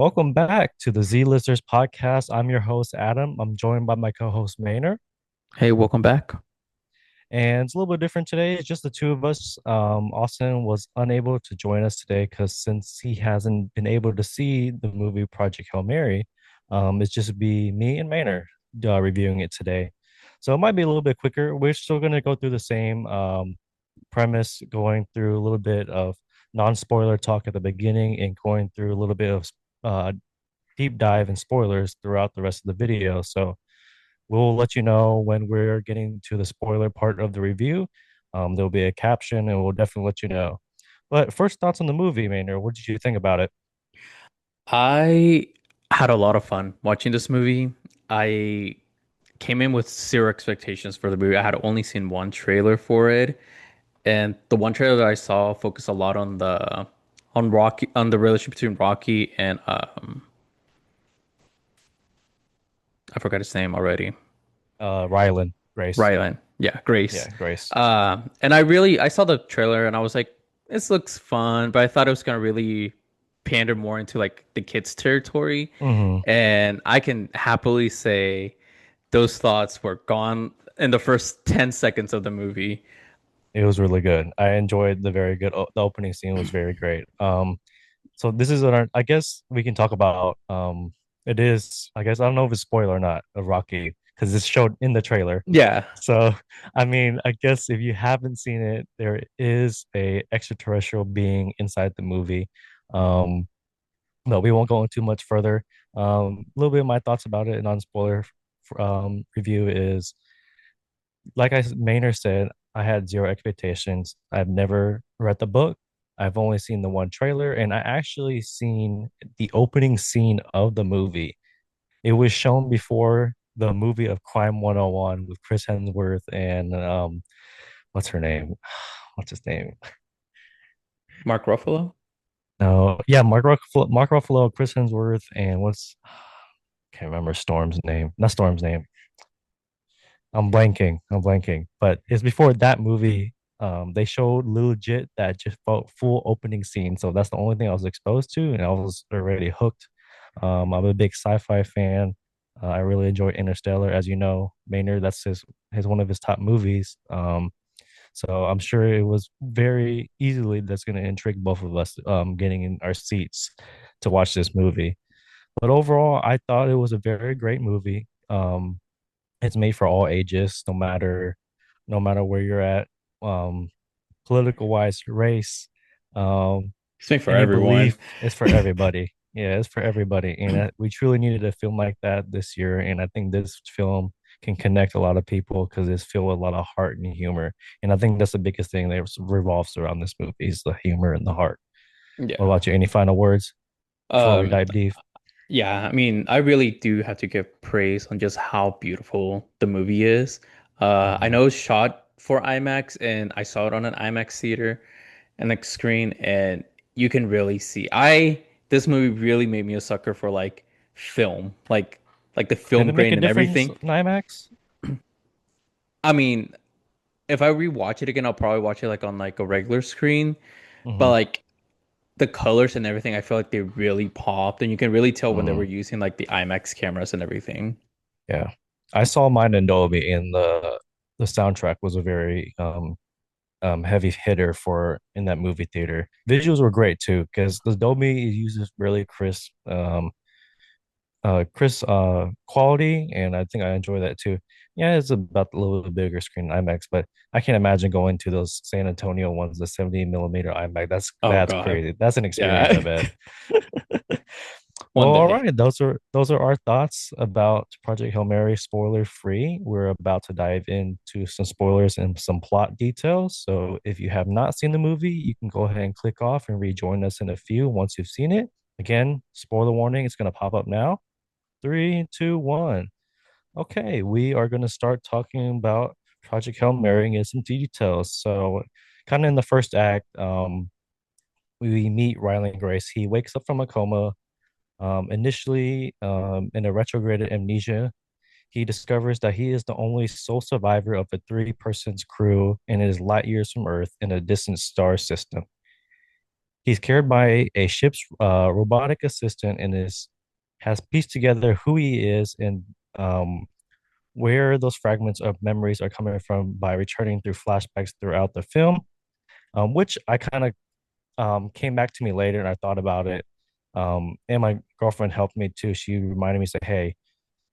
Welcome back to the Z Listers podcast. I'm your host, Adam. I'm joined by my co-host, Maynard. Hey, welcome back. And it's a little bit different today. It's just the two of us. Austin was unable to join us today because since he hasn't been able to see the movie Project Hail Mary, it's just be me and Maynard reviewing it today. So it might be a little bit quicker. We're still going to go through the same premise, going through a little bit of non-spoiler talk at the beginning and going through a little bit of uh, deep dive and spoilers throughout the rest of the video. So we'll let you know when we're getting to the spoiler part of the review. There'll be a caption and we'll definitely let you know. But first thoughts on the movie, Maynard. What did you think about it? I had a lot of fun watching this movie. I came in with zero expectations for the movie. I had only seen one trailer for it, and the one trailer that I saw focused a lot on the relationship between Rocky and I forgot his name already. Rylan, Grace. Rylan. Yeah, Grace. Yeah, Grace. And I saw the trailer and I was like, this looks fun, but I thought it was gonna really pander more into like the kids' territory. Hmm. And I can happily say those thoughts were gone in the first 10 seconds of the movie. It was really good. I enjoyed the very good. The opening scene was very great. So this is our. I guess we can talk about. It is. I guess I don't know if it's spoiler or not of Rocky because it's showed in the trailer. Yeah. So, I mean, I guess if you haven't seen it, there is a extraterrestrial being inside the movie. Um, but we won't go into much further. A little bit of my thoughts about it, non-spoiler review is like Maynard said, I had zero expectations. I've never read the book. I've only seen the one trailer, and I actually seen the opening scene of the movie. It was shown before the movie of Crime 101 with Chris Hemsworth and what's her name? What's his name? Mark Ruffalo? No, yeah, Mark Ruffalo, Chris Hemsworth, and what's can't remember Storm's name. Not Storm's name. I'm blanking. I'm blanking. But it's before that movie. They showed legit that just felt full opening scene. So that's the only thing I was exposed to, and I was already hooked. I'm a big sci-fi fan. I really enjoy Interstellar, as you know, Maynard. That's his one of his top movies. So I'm sure it was very easily that's going to intrigue both of us, getting in our seats to watch this movie. But overall, I thought it was a very great movie. It's made for all ages, no matter where you're at, um, political wise, race, um, Something for any everyone. belief. It's for everybody. Yeah, it's for everybody, and we truly needed a film like that this year. And I think this film can connect a lot of people because it's filled with a lot of heart and humor. And I think that's the biggest thing that revolves around this movie is the humor and the heart. What Yeah. about you? Any final words before we Um, dive deep? yeah, I mean, I really do have to give praise on just how beautiful the movie is. I Mhm. know it's shot for IMAX and I saw it on an IMAX theater and like screen and you can really see this movie really made me a sucker for like film, like the Did film it make grain a and difference everything. in IMAX? I mean, if I rewatch it again, I'll probably watch it like on like a regular screen, but Hmm. like the colors and everything, I feel like they really popped and you can really tell when they were using like the IMAX cameras and everything. Yeah. I saw mine in Dolby and the soundtrack was a very heavy hitter for in that movie theater. Visuals were great too, because the Dolby uses really crisp quality, and I think I enjoy that too. Yeah, it's about a little bit bigger screen IMAX, but I can't imagine going to those San Antonio ones, the 70 millimeter IMAX. That's Oh that's God. crazy. That's an experience, I Yeah. bet. Well, One all day. right. Those are our thoughts about Project Hail Mary, spoiler free. We're about to dive into some spoilers and some plot details. So if you have not seen the movie, you can go ahead and click off and rejoin us in a few once you've seen it. Again, spoiler warning, it's going to pop up now. Three, two, one. Okay, we are going to start talking about Project Hail Mary and some details. So, kind of in the first act, we meet Riley Grace. He wakes up from a coma. Initially, in a retrograded amnesia, he discovers that he is the only sole survivor of a three-person's crew and is light years from Earth in a distant star system. He's carried by a ship's robotic assistant and is has pieced together who he is and um, where those fragments of memories are coming from by returning through flashbacks throughout the film, which I kind of came back to me later and I thought about it. And my girlfriend helped me too. She reminded me, say, hey,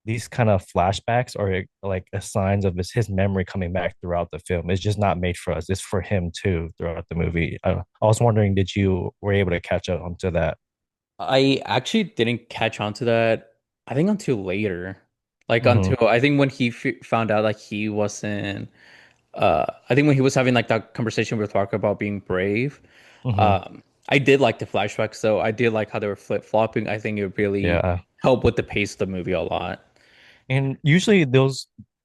these kind of flashbacks are like a signs of his memory coming back throughout the film. It's just not made for us. It's for him too throughout the movie. I was wondering, did you were able to catch up onto that? I actually didn't catch on to that, I think until later. Like Mm-hmm. until I think when he f found out like he wasn't I think when he was having like that conversation with Parker about being brave, Mm-hmm. I did like the flashbacks, so I did like how they were flip-flopping. I think it really Yeah. helped with the pace of the movie a lot. And usually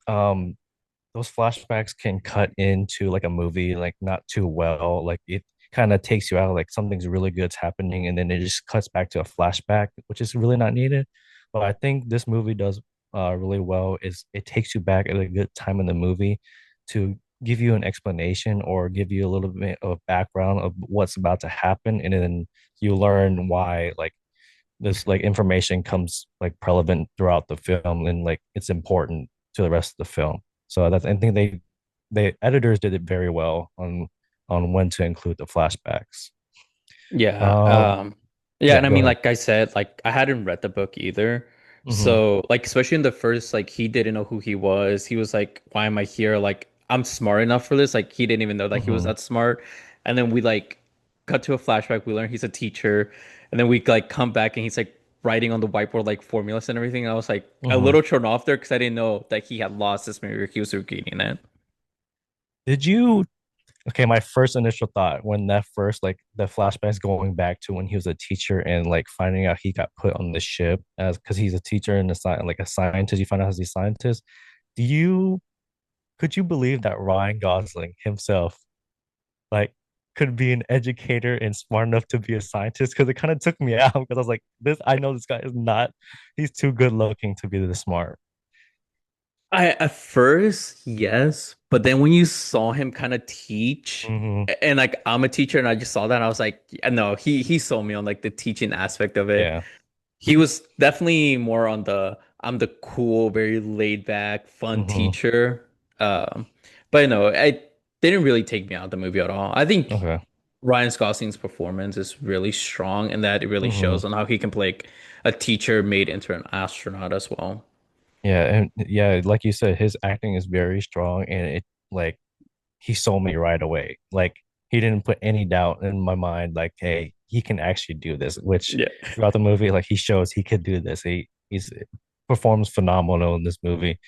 um those flashbacks can cut into like a movie like not too well. Like it kind of takes you out like something's really good's happening and then it just cuts back to a flashback, which is really not needed. But I think this movie does really well is it takes you back at a good time in the movie to give you an explanation or give you a little bit of background of what's about to happen and then you learn why like this like information comes like relevant throughout the film and like it's important to the rest of the film. So that's I think they editors did it very well on when to include the flashbacks. Yeah. Um Yeah, yeah, and I go mean ahead. like I said, like I hadn't read the book either. Mm-hmm. So like especially in the first, like he didn't know who he was. He was like, why am I here? Like I'm smart enough for this. Like he didn't even know that he was Mm-hmm. that smart. And then we like cut to a flashback. We learn he's a teacher. And then we like come back and he's like writing on the whiteboard like formulas and everything. And I was like a Mm-hmm. little thrown off there because I didn't know that he had lost his memory. He was repeating it. Did you okay, my first initial thought when that first like the flashbacks going back to when he was a teacher and like finding out he got put on the ship as because he's a teacher and a like a scientist, you find out he's a scientist. Do you could you believe that Ryan Gosling himself like could be an educator and smart enough to be a scientist? Because it kind of took me out because I was like, this I know this guy is not he's too good looking to be this smart. I at first, yes, but then when you saw him kind of teach, Hmm. and like I'm a teacher, and I just saw that, and I was like, yeah, no, he sold me on like the teaching aspect of it. Yeah. He was definitely more on the I'm the cool, very laid back, fun Hmm. teacher. Um, but no, I didn't really take me out of the movie at all. I think Okay. Ryan Gosling's performance is really strong, and that it really Hmm. shows on how he can play like, a teacher made into an astronaut as well. Yeah, and yeah, like you said, his acting is very strong and it like he sold me right away. Like he didn't put any doubt in my mind, like, hey, he can actually do this, which Yeah. throughout the movie, like he shows he could do this. He's performs phenomenal in this movie.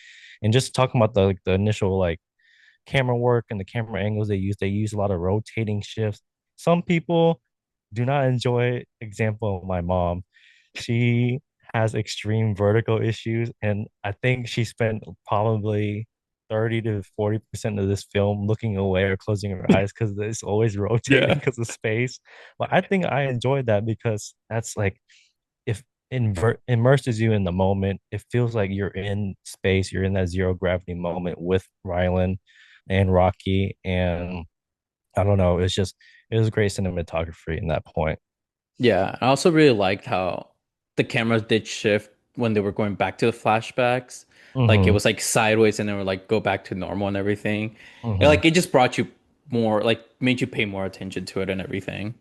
And just talking about the like the initial like camera work and the camera angles they use a lot of rotating shifts. Some people do not enjoy it. Example, my mom. She has extreme vertigo issues, and I think she spent probably 30 to 40% of this film looking away or closing her eyes because it's always rotating Yeah. because of space. But I think I enjoyed that because that's like if immerses you in the moment, it feels like you're in space, you're in that zero gravity moment with Rylan and Rocky. And I don't know, it's just it was great cinematography in that point. Yeah, I also really liked how the cameras did shift when they were going back to the flashbacks. Like it Mm-hmm. was like sideways and then would like go back to normal and everything. And Mm-hmm. like it just brought you more, like made you pay more attention to it and everything.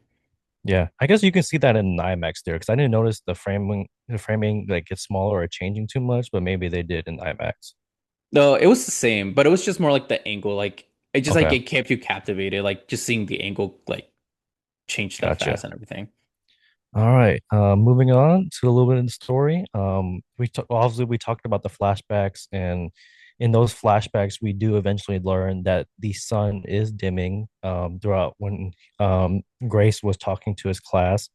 Yeah, I guess you can see that in IMAX there because I didn't notice the framing like gets smaller or changing too much, but maybe they did in IMAX. No, it was the same, but it was just more like the angle. Like it just like Okay, it kept you captivated, like just seeing the angle like change that fast gotcha. and everything. All right. Moving on to a little bit of the story. Obviously we talked about the flashbacks, and in those flashbacks, we do eventually learn that the sun is dimming. Throughout when Grace was talking to his class,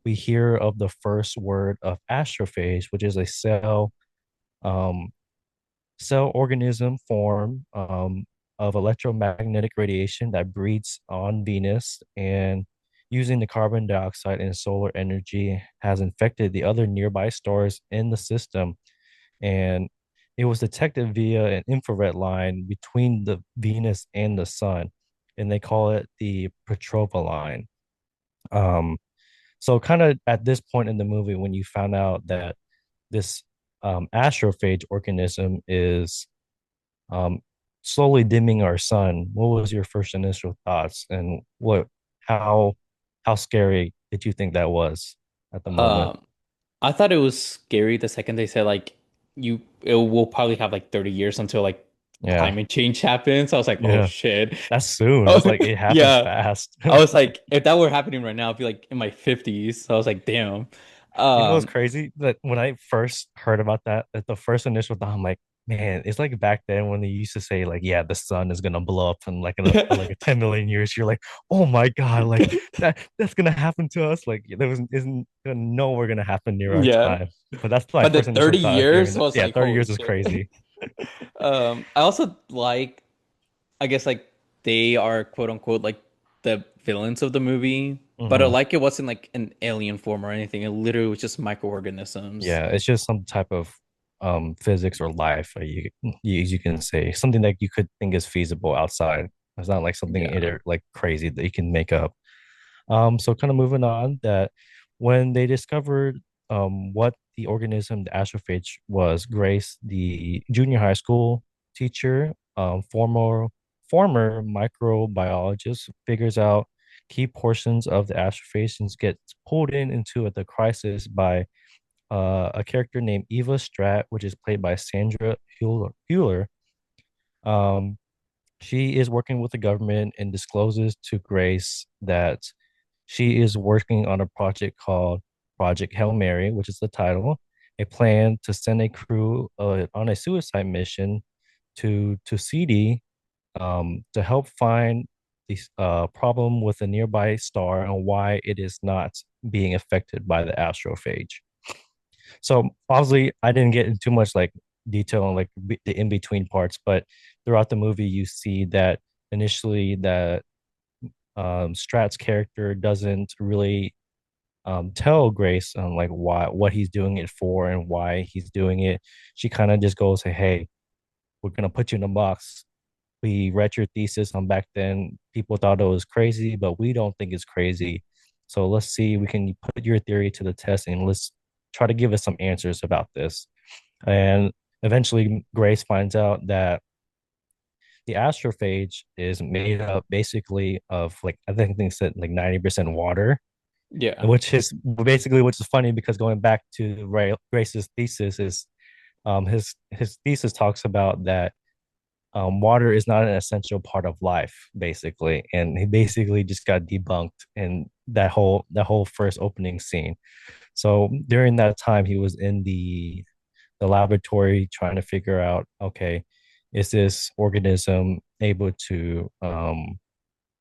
we hear of the first word of astrophage, which is a um, cell organism form of electromagnetic radiation that breeds on Venus and using the carbon dioxide and solar energy has infected the other nearby stars in the system. And it was detected via an infrared line between the Venus and the sun. And they call it the Petrova line. Um, so kind of at this point in the movie, when you found out that this astrophage organism is um, slowly dimming our sun, what was your first initial thoughts, and how how scary did you think that was at the moment? Um, I thought it was scary the second they said like it will probably have like 30 years until like Yeah, climate change happens. I was like, oh yeah, shit. that's soon. Oh It's like it happens yeah. fast. I was like, if that were happening right now, I'd be like in my 50s. So I was like, damn. You know what's Um, crazy? That when I first heard about that, at the first initial thought, I'm like, man, it's like back then when they used to say like, yeah, the sun is gonna blow up in like a 10 million years. You're like, oh my God, like that's gonna happen to us. Like there was isn't nowhere gonna happen near our yeah. time. But that's my But the first initial 30 thought of hearing years that. was Yeah, like, 30 holy years is shit. crazy. I also like, I guess like they are quote unquote like the villains of the movie, but I Hmm. like it wasn't like an alien form or anything. It literally was just microorganisms. Yeah, it's just some type of physics or life, you can say something that you could think is feasible outside. It's not like something Yeah. like crazy that you can make up. So kind of moving on, that when they discovered what the organism, the astrophage, was, Grace, the junior high school teacher, former microbiologist, figures out key portions of the astrophage and gets pulled into the crisis by a character named Eva Strat, which is played by Sandra Hüller. Um, she is working with the government and discloses to Grace that she is working on a project called Project Hail Mary, which is the title, a plan to send a crew on a suicide mission to CD to help find the problem with a nearby star and why it is not being affected by the astrophage. So obviously, I didn't get into too much like detail on like the in between parts, but throughout the movie, you see that initially that Strat's character doesn't really tell Grace like what he's doing it for and why he's doing it. She kind of just goes, "Hey, we're gonna put you in a box. We read your thesis on back then. People thought it was crazy, but we don't think it's crazy. So let's see, we can put your theory to the test and let's try to give us some answers about this." And eventually, Grace finds out that the astrophage is made up basically of like I think they said like 90% water, Yeah. which is basically which is funny because going back to Grace's thesis is his thesis talks about that water is not an essential part of life, basically, and he basically just got debunked in that whole first opening scene. So during that time, he was in the laboratory trying to figure out, okay, is this organism able to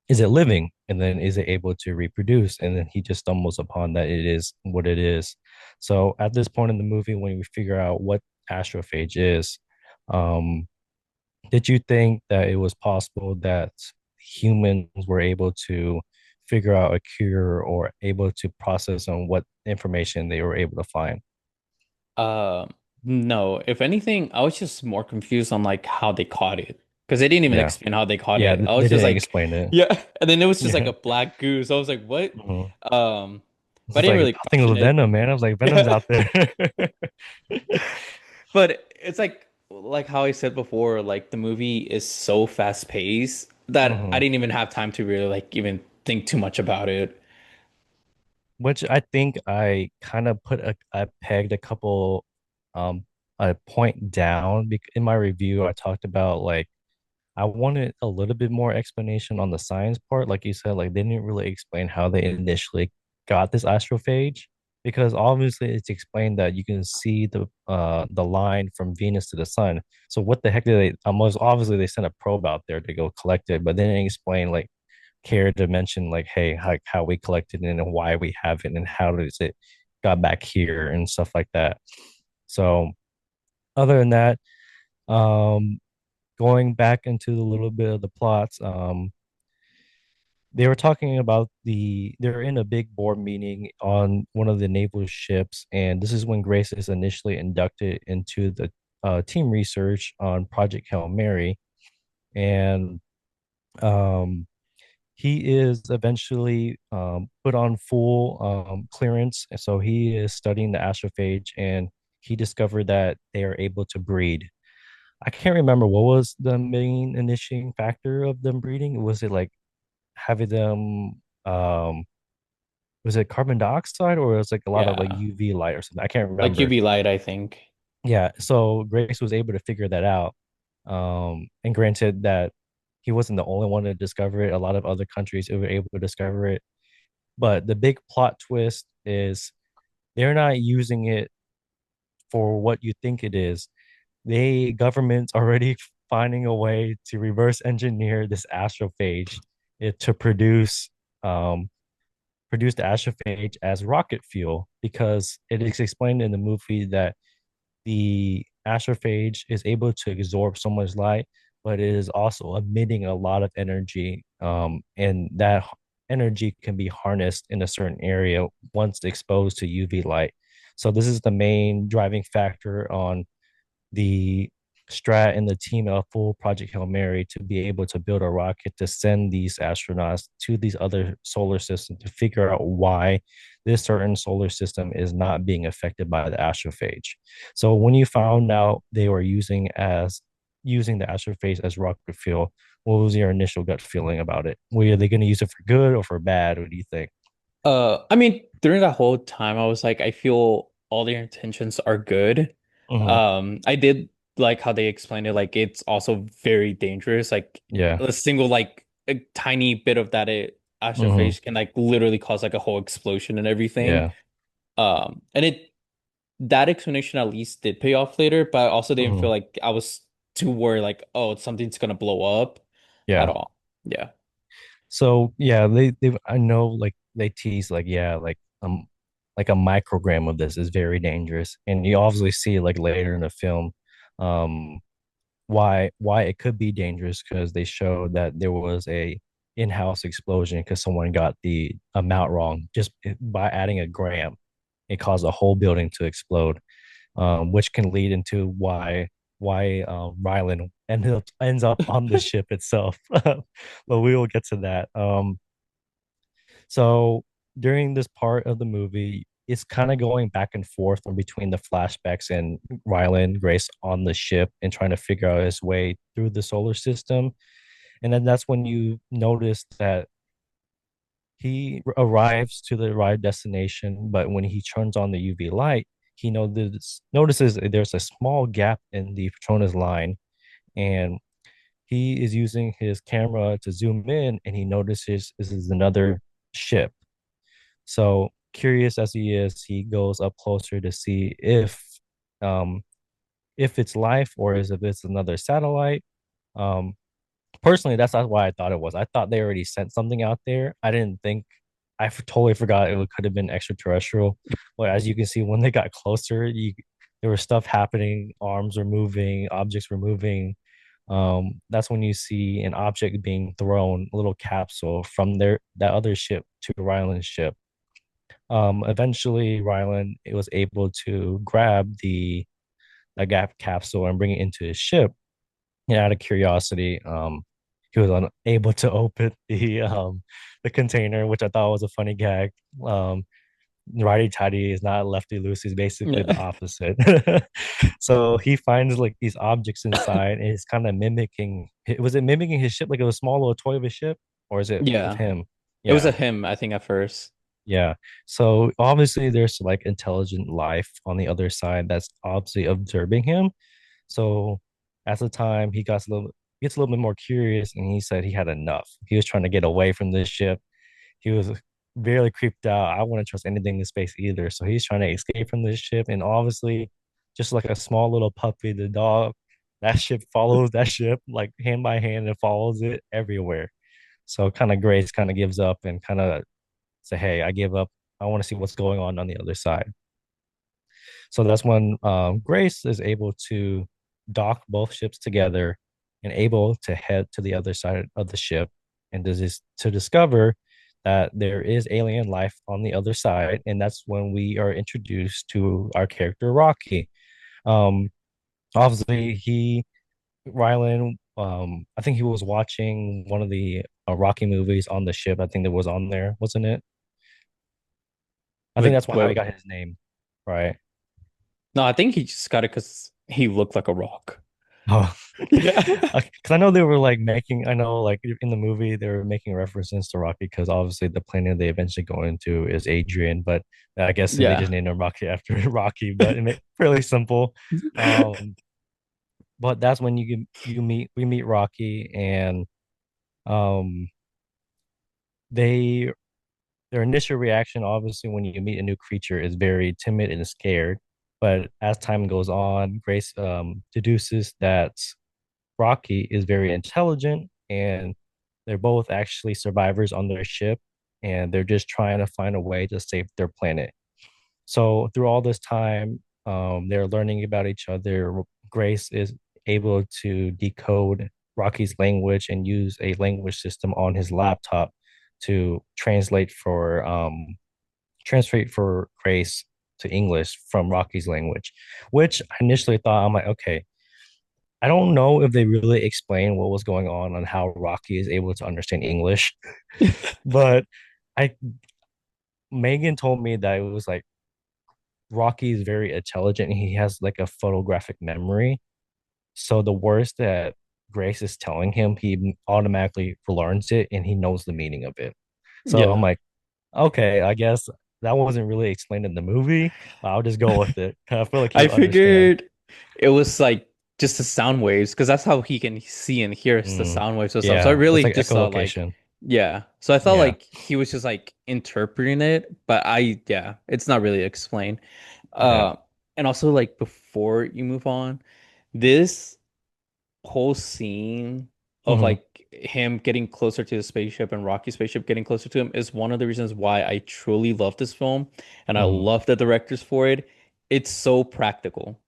is it living, and then is it able to reproduce, and then he just stumbles upon that it is what it is. So at this point in the movie, when we figure out what astrophage is, um did you think that it was possible that humans were able to figure out a cure or able to process on what information they were able to find? Uh, no. If anything, I was just more confused on like how they caught it because they didn't even Yeah, explain how they caught yeah, it. I they was just didn't like, explain it. yeah, and then it was just like Yeah. a black goose. I was like, what? Mhm. Um, It's but I just didn't like really I think it question was it. Venom, man. I was like, Venom's Yeah. out there. But it's like how I said before, like the movie is so fast paced that I Hmm. didn't even have time to really like even think too much about it. Which I think I kind of I pegged a couple a point down in my review. I talked about like I wanted a little bit more explanation on the science part. Like you said, like they didn't really explain how they initially got this astrophage, because obviously it's explained that you can see the line from Venus to the sun. So what the heck did they almost obviously they sent a probe out there to go collect it, but they didn't explain like care to mention like, hey, how we collected it and why we have it and how does it got back here and stuff like that. So other than that, um going back into a little bit of the plots, they were talking about they're in a big board meeting on one of the naval ships, and this is when Grace is initially inducted into the team research on Project Hail Mary. And um, he is eventually put on full clearance. And so he is studying the astrophage, and he discovered that they are able to breed. I can't remember what was the main initiating factor of them breeding. Was it like having them was it carbon dioxide, or was it like a lot of like Yeah. UV light or something? I can't Like remember. UV light, I think. Yeah, so Grace was able to figure that out. And granted that he wasn't the only one to discover it. A lot of other countries were able to discover it. But the big plot twist is they're not using it for what you think it is. They government's already finding a way to reverse engineer this astrophage to um produce the astrophage as rocket fuel, because it is explained in the movie that the astrophage is able to absorb so much light, but it is also emitting a lot of energy. And that energy can be harnessed in a certain area once exposed to UV light. So this is the main driving factor on the Strat and the team of full Project Hail Mary to be able to build a rocket to send these astronauts to these other solar systems to figure out why this certain solar system is not being affected by the astrophage. So when you found out they were using the astrophage as rocket fuel, what was your initial gut feeling about it? Were they going to use it for good or for bad? What do you think? I mean, during that whole time, I was like, I feel all their intentions are good. Hmm. I did like how they explained it, like it's also very dangerous. Like Yeah. a single like a tiny bit of that Hmm. astrophage can like literally cause like a whole explosion and everything. Yeah. And it that explanation at least did pay off later, but I also didn't feel Hmm. like I was too worried, like, oh, something's gonna blow up at Yeah. all. Yeah. So yeah, they I know like they tease like a microgram of this is very dangerous, and you obviously see like later in the film, um, why it could be dangerous, because they show that there was a in-house explosion because someone got the amount wrong just by adding a gram. It caused a whole building to explode, which can lead into why Rylan ends up on the ship itself. But we will get to that. So during this part of the movie, it's kind of going back and forth from between the flashbacks and Rylan Grace on the ship and trying to figure out his way through the solar system. And then that's when you notice that he arrives to the right destination, but when he turns on the UV light, he notices there's a small gap in the Petronas line, and he is using his camera to zoom in, and he notices this is another ship. So curious as he is, he goes up closer to see um if it's life or is if it's another satellite. Um Personally, that's not why I thought it was. I thought they already sent something out there. I didn't think totally forgot it could have been extraterrestrial. But as you can see, when they got closer, there was stuff happening, arms were moving, objects were moving. That's when you see an object being thrown, a little capsule from that other ship to Ryland's ship. Eventually, Ryland was able to grab the gap capsule and bring it into his ship. And out of curiosity, he was unable to open the container, which I thought was a funny gag. Um, Righty tighty is not lefty loose; he's basically the Yeah. opposite. So he finds like these objects inside, and it's kind of mimicking. Was it mimicking his ship, like it was a small little toy of a ship, or is it of Yeah. him? It was a Yeah. him, I think, at first. Yeah. So obviously there's like intelligent life on the other side that's obviously observing him. So at the time gets a little bit more curious, and he said he had enough. He was trying to get away from this ship. He was very creeped out. I wouldn't trust anything in space either. So he's trying to escape from this ship. And obviously, just like a small little puppy, the dog, that ship follows that ship like hand by hand and follows it everywhere. So kind of Grace kind of gives up and kind of say, "Hey, I give up. I want to see what's going on the other side." So that's when Grace is able to dock both ships together and able to head to the other side of the ship, and to discover that there is alien life on the other side. And that's when we are introduced to our character Rocky. Um, Obviously, Rylan, I think he was watching one of the Rocky movies on the ship. I think that was on there, wasn't it? I think But that's how he wait, got his name, right? no, I think he just got it because he looked like a rock. Oh, Yeah. because I know they were like making. I know like in the movie they were making references to Rocky because obviously the planet they eventually go into is Adrian, but I guess they Yeah. just named him Rocky after Rocky, but it made fairly simple. Um, but that's when you meet we meet Rocky and um they their initial reaction, obviously, when you meet a new creature, is very timid and scared. But as time goes on, Grace deduces that Rocky is very intelligent and they're both actually survivors on their ship and they're just trying to find a way to save their planet. So through all this time, they're learning about each other. Grace is able to decode Rocky's language and use a language system on his laptop to translate for Grace to English from Rocky's language, which I initially thought I'm like, okay, I don't know if they really explain what was going on how Rocky is able to understand English, but I Megan told me that it was like Rocky is very intelligent and he has like a photographic memory. So the words that Grace is telling him, he automatically learns it and he knows the meaning of it. So I'm Yeah. like, okay, I guess that wasn't really explained in the movie, but I'll just go with it. I feel like I he'll understand. figured it was like just the sound waves because that's how he can see and hear the Mm, sound waves and stuff. So I yeah, it's really like just thought like, echolocation. yeah. So I thought Yeah, like he was just like interpreting it, but yeah, it's not really explained. yeah. Uh, and also like before you move on, this whole scene of Hmm. like him getting closer to the spaceship and Rocky's spaceship getting closer to him is one of the reasons why I truly love this film and I Hmm. love the directors for it. It's so practical.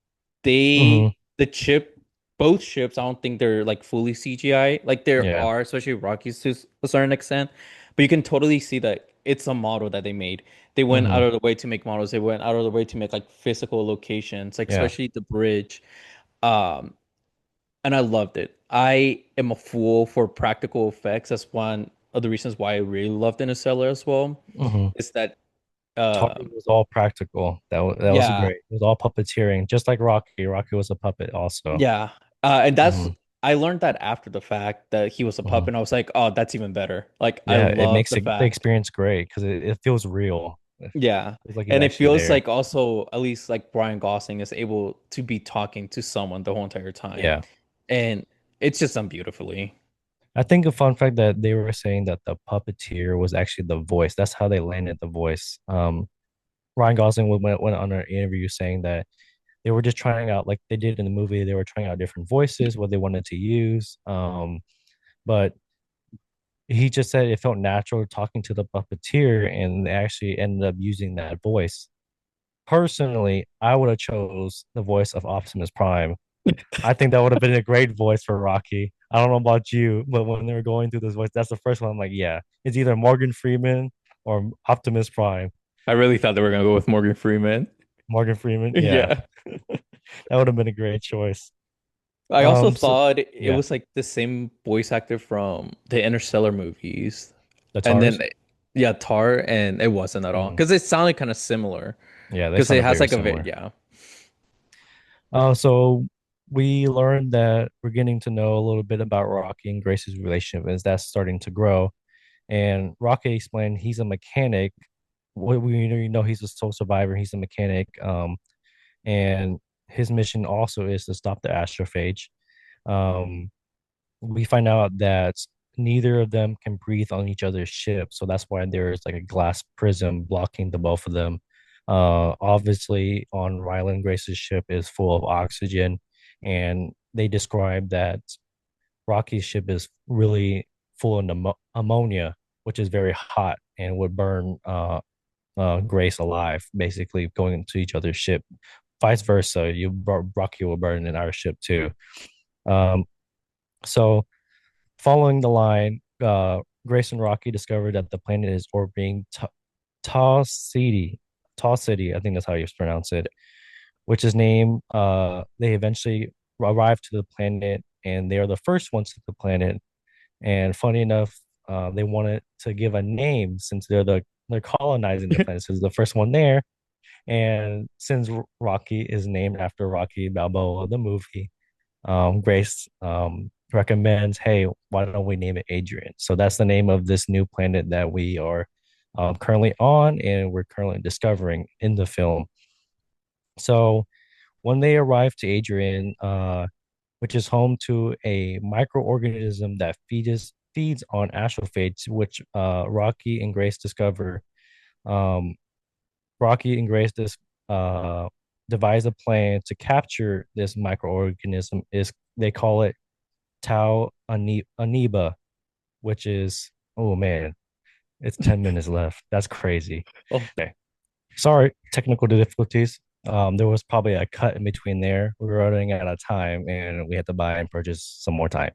Hmm. The chip, both ships, I don't think they're like fully CGI. Like there Yeah. are, especially Rocky's to a certain extent, but you can totally see that it's a model that they made. They went out Hmm. of the way to make models. They went out of the way to make like physical locations, like Yeah. especially the bridge. Um, and I loved it. I am a fool for practical effects. That's one of the reasons why I really loved Interstellar as well. Hmm. Is that Tar um was all practical. That was yeah, great. It was all puppeteering, just like Rocky. Rocky was a puppet also. yeah. And that's Hmm. I learned that after the fact that he was a pup, Hmm. and I was like, oh, that's even better. Like I Yeah, it love makes the the fact. experience great because it feels real. It Yeah. feels like he's And it actually feels there. like also at least like Brian Gosling is able to be talking to someone the whole entire time. Yeah. And it's just done beautifully. I think a fun fact that they were saying that the puppeteer was actually the voice. That's how they landed the voice. Ryan Gosling went on an interview saying that they were just trying out, like they did in the movie, they were trying out different voices, what they wanted to use. But he just said it felt natural talking to the puppeteer, and they actually ended up using that voice. Personally, I would have chose the voice of Optimus Prime. I think that would have been a great voice for Rocky. I don't know about you, but when they were going through this voice, that's the first one. I'm like, yeah, it's either Morgan Freeman or Optimus Prime. I really thought they were gonna go with Morgan Freeman. Morgan Freeman, yeah, Yeah. that would have been a great choice. I also So thought it yeah, was like the same voice actor from the Interstellar movies. the And Tars. then, yeah, Tar, and it wasn't at all. Mhm. Because it sounded kind of similar. Yeah, they Because it sounded has very like similar. yeah. So we learned that we're getting to know a little bit about Rocky and Grace's relationship as that's starting to grow. And Rocky explained he's a mechanic. We know he's a sole survivor. He's a mechanic. And his mission also is to stop the astrophage. Um, we find out that neither of them can breathe on each other's ship, so that's why there's like a glass prism blocking the both of them. Obviously, on Ryland Grace's ship is full of oxygen, and they describe that Rocky's ship is really full of ammonia, which is very hot and would burn Grace alive, basically going into each other's ship. Vice versa, Rocky will burn in our ship too. Um, so following the line, Grace and Rocky discovered that the planet is orbiting Taw City. Taw City, I think that's how you pronounce it, which is named. They eventually arrive to the planet, and they are the first ones to the planet. And funny enough, they wanted to give a name since they're colonizing the planet. So it's the first one there, and since Rocky is named after Rocky Balboa, the movie, Grace recommends, hey, why don't we name it Adrian? So that's the name of this new planet that we are currently on and we're currently discovering in the film. So when they arrive to Adrian, which is home to a microorganism that feeds on astrophages, which Rocky and Grace discover. Um, Rocky and Grace uh, devise a plan to capture this microorganism. Is they call it amoeba, which is, oh man, it's 10 minutes left. That's crazy. Oh, Okay. Sorry, technical difficulties. There was probably a cut in between there. We were running out of time and we had to buy and purchase some more time.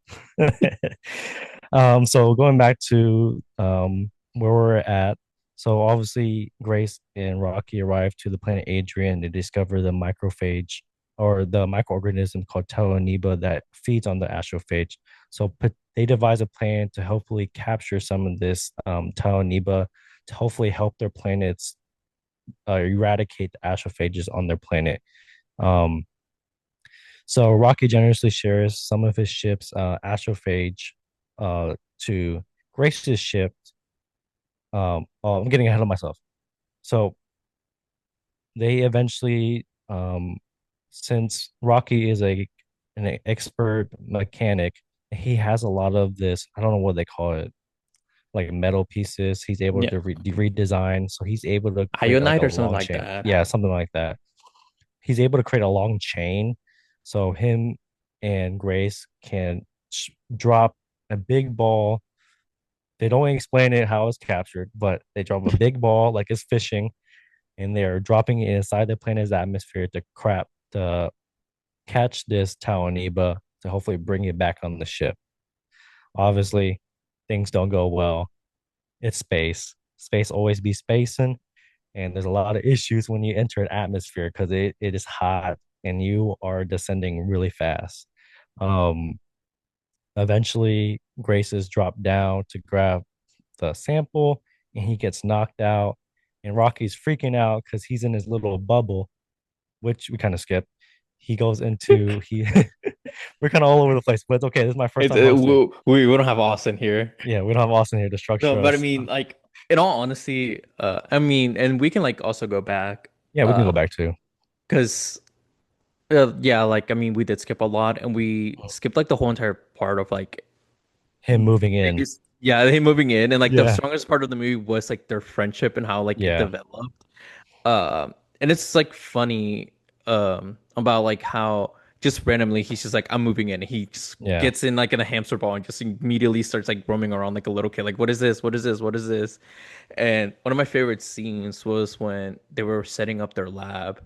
So going back to where we're at. So obviously Grace and Rocky arrive to the planet Adrian. They discover the microphage or the microorganism called Teleamoeba that feeds on the astrophage. So they devise a plan to hopefully capture some of this Teleamoeba to hopefully help their planets eradicate the astrophages on their planet. Um, so Rocky generously shares some of his ship's astrophage to Grace's ship. Oh, I'm getting ahead of myself. So they eventually, since Rocky is an expert mechanic, he has a lot of this. I don't know what they call it, like metal pieces. He's able yeah. to redesign, so he's able to create like a Ionite or something long like chain. that. Yeah, something like that. He's able to create a long chain, so him and Grace can drop a big ball. They don't explain it how it's captured, but they drop a big ball like it's fishing, and they're dropping it inside the planet's atmosphere to catch this Tawaniba to hopefully bring it back on the ship. Obviously, things don't go well. It's space. Space always be spacing, and there's a lot of issues when you enter an atmosphere because it is hot and you are descending really fast. Um, Eventually, Grace is dropped down to grab the sample, and he gets knocked out. And Rocky's freaking out because he's in his little bubble, which we kind of skip. He goes into he. We're kind of all over the place, but it's okay. This is my first It's time hosting. we don't have Austin here. Yeah, we don't have Austin here to No, structure but I us. mean, like, in all honesty, I mean, and we can like also go back, Yeah, we can go back to because yeah, like I mean, we did skip a lot, and we skipped like the whole entire part of like him moving in. yeah, they moving in, and like the Yeah, strongest part of the movie was like their friendship and how like it yeah, developed. And it's like funny about like how just randomly he's just like I'm moving in. He just yeah. gets in like in a hamster ball and just immediately starts like roaming around like a little kid. Like, what is this? What is this? What is this? And one of my favorite scenes was when they were setting up their lab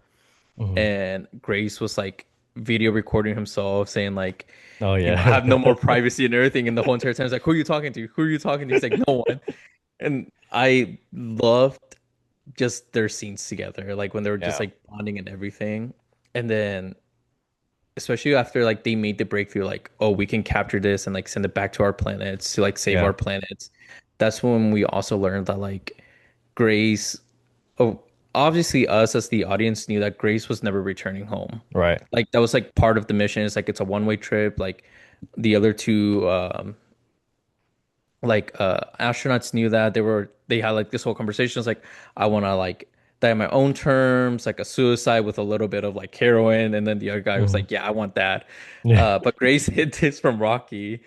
Mhm. and Grace was like video recording himself saying like, Oh you know, I yeah, have no more privacy and everything. And the whole entire time is like, who are you talking to? Who are you talking to? He's like, no one. And I loved just their scenes together, like when they were just yeah, like bonding and everything. And then especially after like they made the breakthrough, like, oh, we can capture this and like send it back to our planets to like save yeah. our planets. That's when we also learned that like Grace, oh, obviously us as the audience knew that Grace was never returning home. Right. Like that was like part of the mission. It's like it's a one-way trip. Like the other two astronauts knew that they had like this whole conversation. It's like I want to like die on my own terms, like a suicide with a little bit of like heroin, and then the other guy was Mhm. like, yeah, I want that. Yeah, But Grace hid this from Rocky,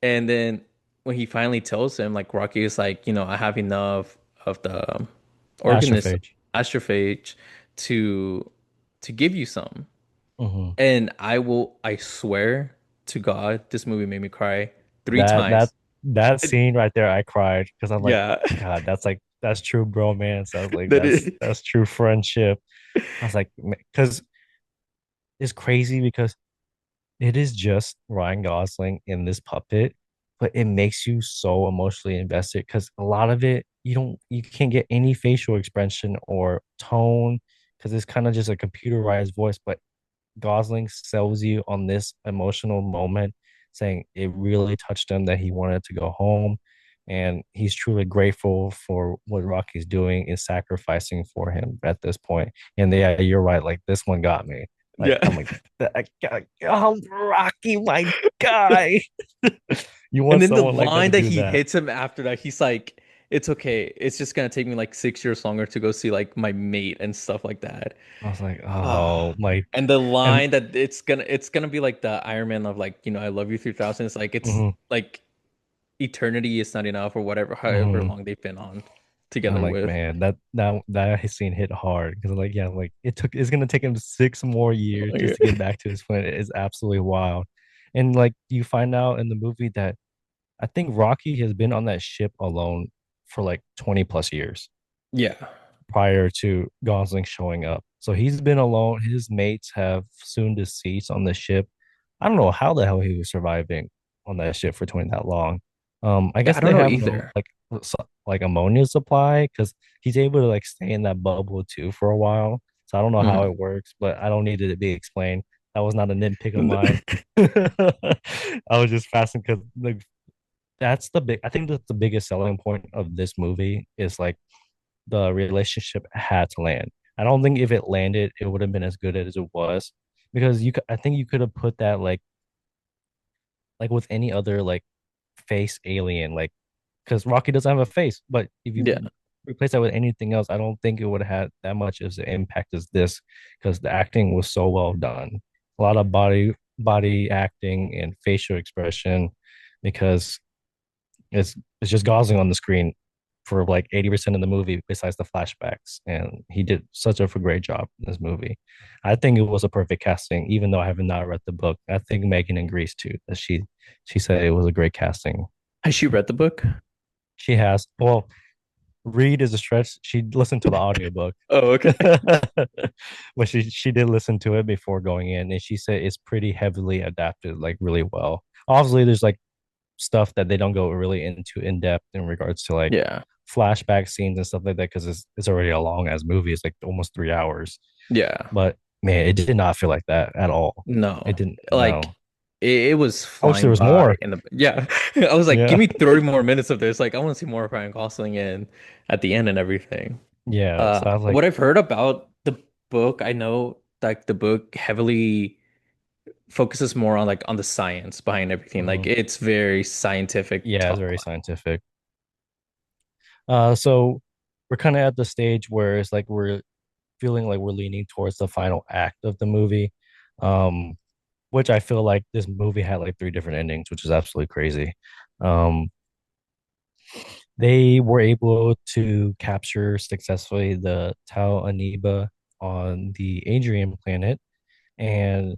and then when he finally tells him, like Rocky is like, you know, I have enough of the organism astrophage. astrophage to give you some, Mhm. and I swear to God, this movie made me cry three That that times. that It- scene right there, I cried because I'm like, yeah. God, that's true bromance. I was like, That is that's true friendship. I was like, because it's crazy because it is just Ryan Gosling in this puppet, but it makes you so emotionally invested because a lot of it you can't get any facial expression or tone because it's kind of just a computerized voice, but Gosling sells you on this emotional moment, saying it really touched him that he wanted to go home. and he's truly grateful for what Rocky's doing and sacrificing for him at this point. And yeah, you're right. Like this one got me. Like Yeah. I'm like, oh, Rocky, my guy. You And want then the someone like that to line that do he that? hits him after that, he's like, "It's okay. It's just gonna take me like 6 years longer to go see like my mate and stuff like that." I was like, Ah. oh my, And the and line that it's gonna be like the Iron Man of like, I love you 3000. It's like it's mhm, like eternity is not enough or whatever, however mhm. long they've been on I'm together like, with. man, that scene hit hard because like, yeah, like it's gonna take him 6 more years just to get Like, back to his planet. It's absolutely wild. And like you find out in the movie that I think Rocky has been on that ship alone for like 20 plus years yeah. prior to Gosling showing up. So he's been alone. His mates have soon deceased on the ship. I don't know how the hell he was surviving on that ship for 20 that long. I Yeah, I guess don't they know have no either. like ammonia supply because he's able to like stay in that bubble too for a while. So I don't know how Mhm. it works, but I don't need it to be explained. That was not a nitpick of mine. I was just fascinated because like that's the big I think that's the biggest selling point of this movie is like the relationship had to land. I don't think if it landed, it would have been as good as it was because I think you could have put that like with any other like face alien, like because Rocky doesn't have a face, but if you Yeah. replace that with anything else, I don't think it would have had that much as an impact as this because the acting was so well done. A lot of body acting and facial expression because it's just Gosling on the screen for like 80% of the movie besides the flashbacks. And he did such a great job in this movie. I think it was a perfect casting, even though I have not read the book. I think Megan agrees too, that she said it was a great casting. Has she read the book? She has well, read is a stretch. She listened to the audiobook. Oh, okay. But she did listen to it before going in and she said it's pretty heavily adapted, like really well. Obviously, there's like stuff that they don't go really into in depth in regards to like Yeah. flashback scenes and stuff like that because it's already a long as movie. It's like almost 3 hours. Yeah. But man, it did not feel like that at all. No. It didn't. Like No, it was I wish there flying was by more. in the yeah. I was like, give Yeah, me 30 more minutes of this. Like I want to see more of Ryan Gosling in at the end and everything. yeah. So I was like, What I've heard about the book, I know like the book heavily focuses more on like on the science behind everything. Like mhm. it's very scientific Yeah, it's talk. very scientific. So we're kind of at the stage where it's like we're feeling like we're leaning towards the final act of the movie. Um, which I feel like this movie had like three different endings, which is absolutely crazy. Um, they were able to capture successfully the Tau Aniba on the Adrian planet, and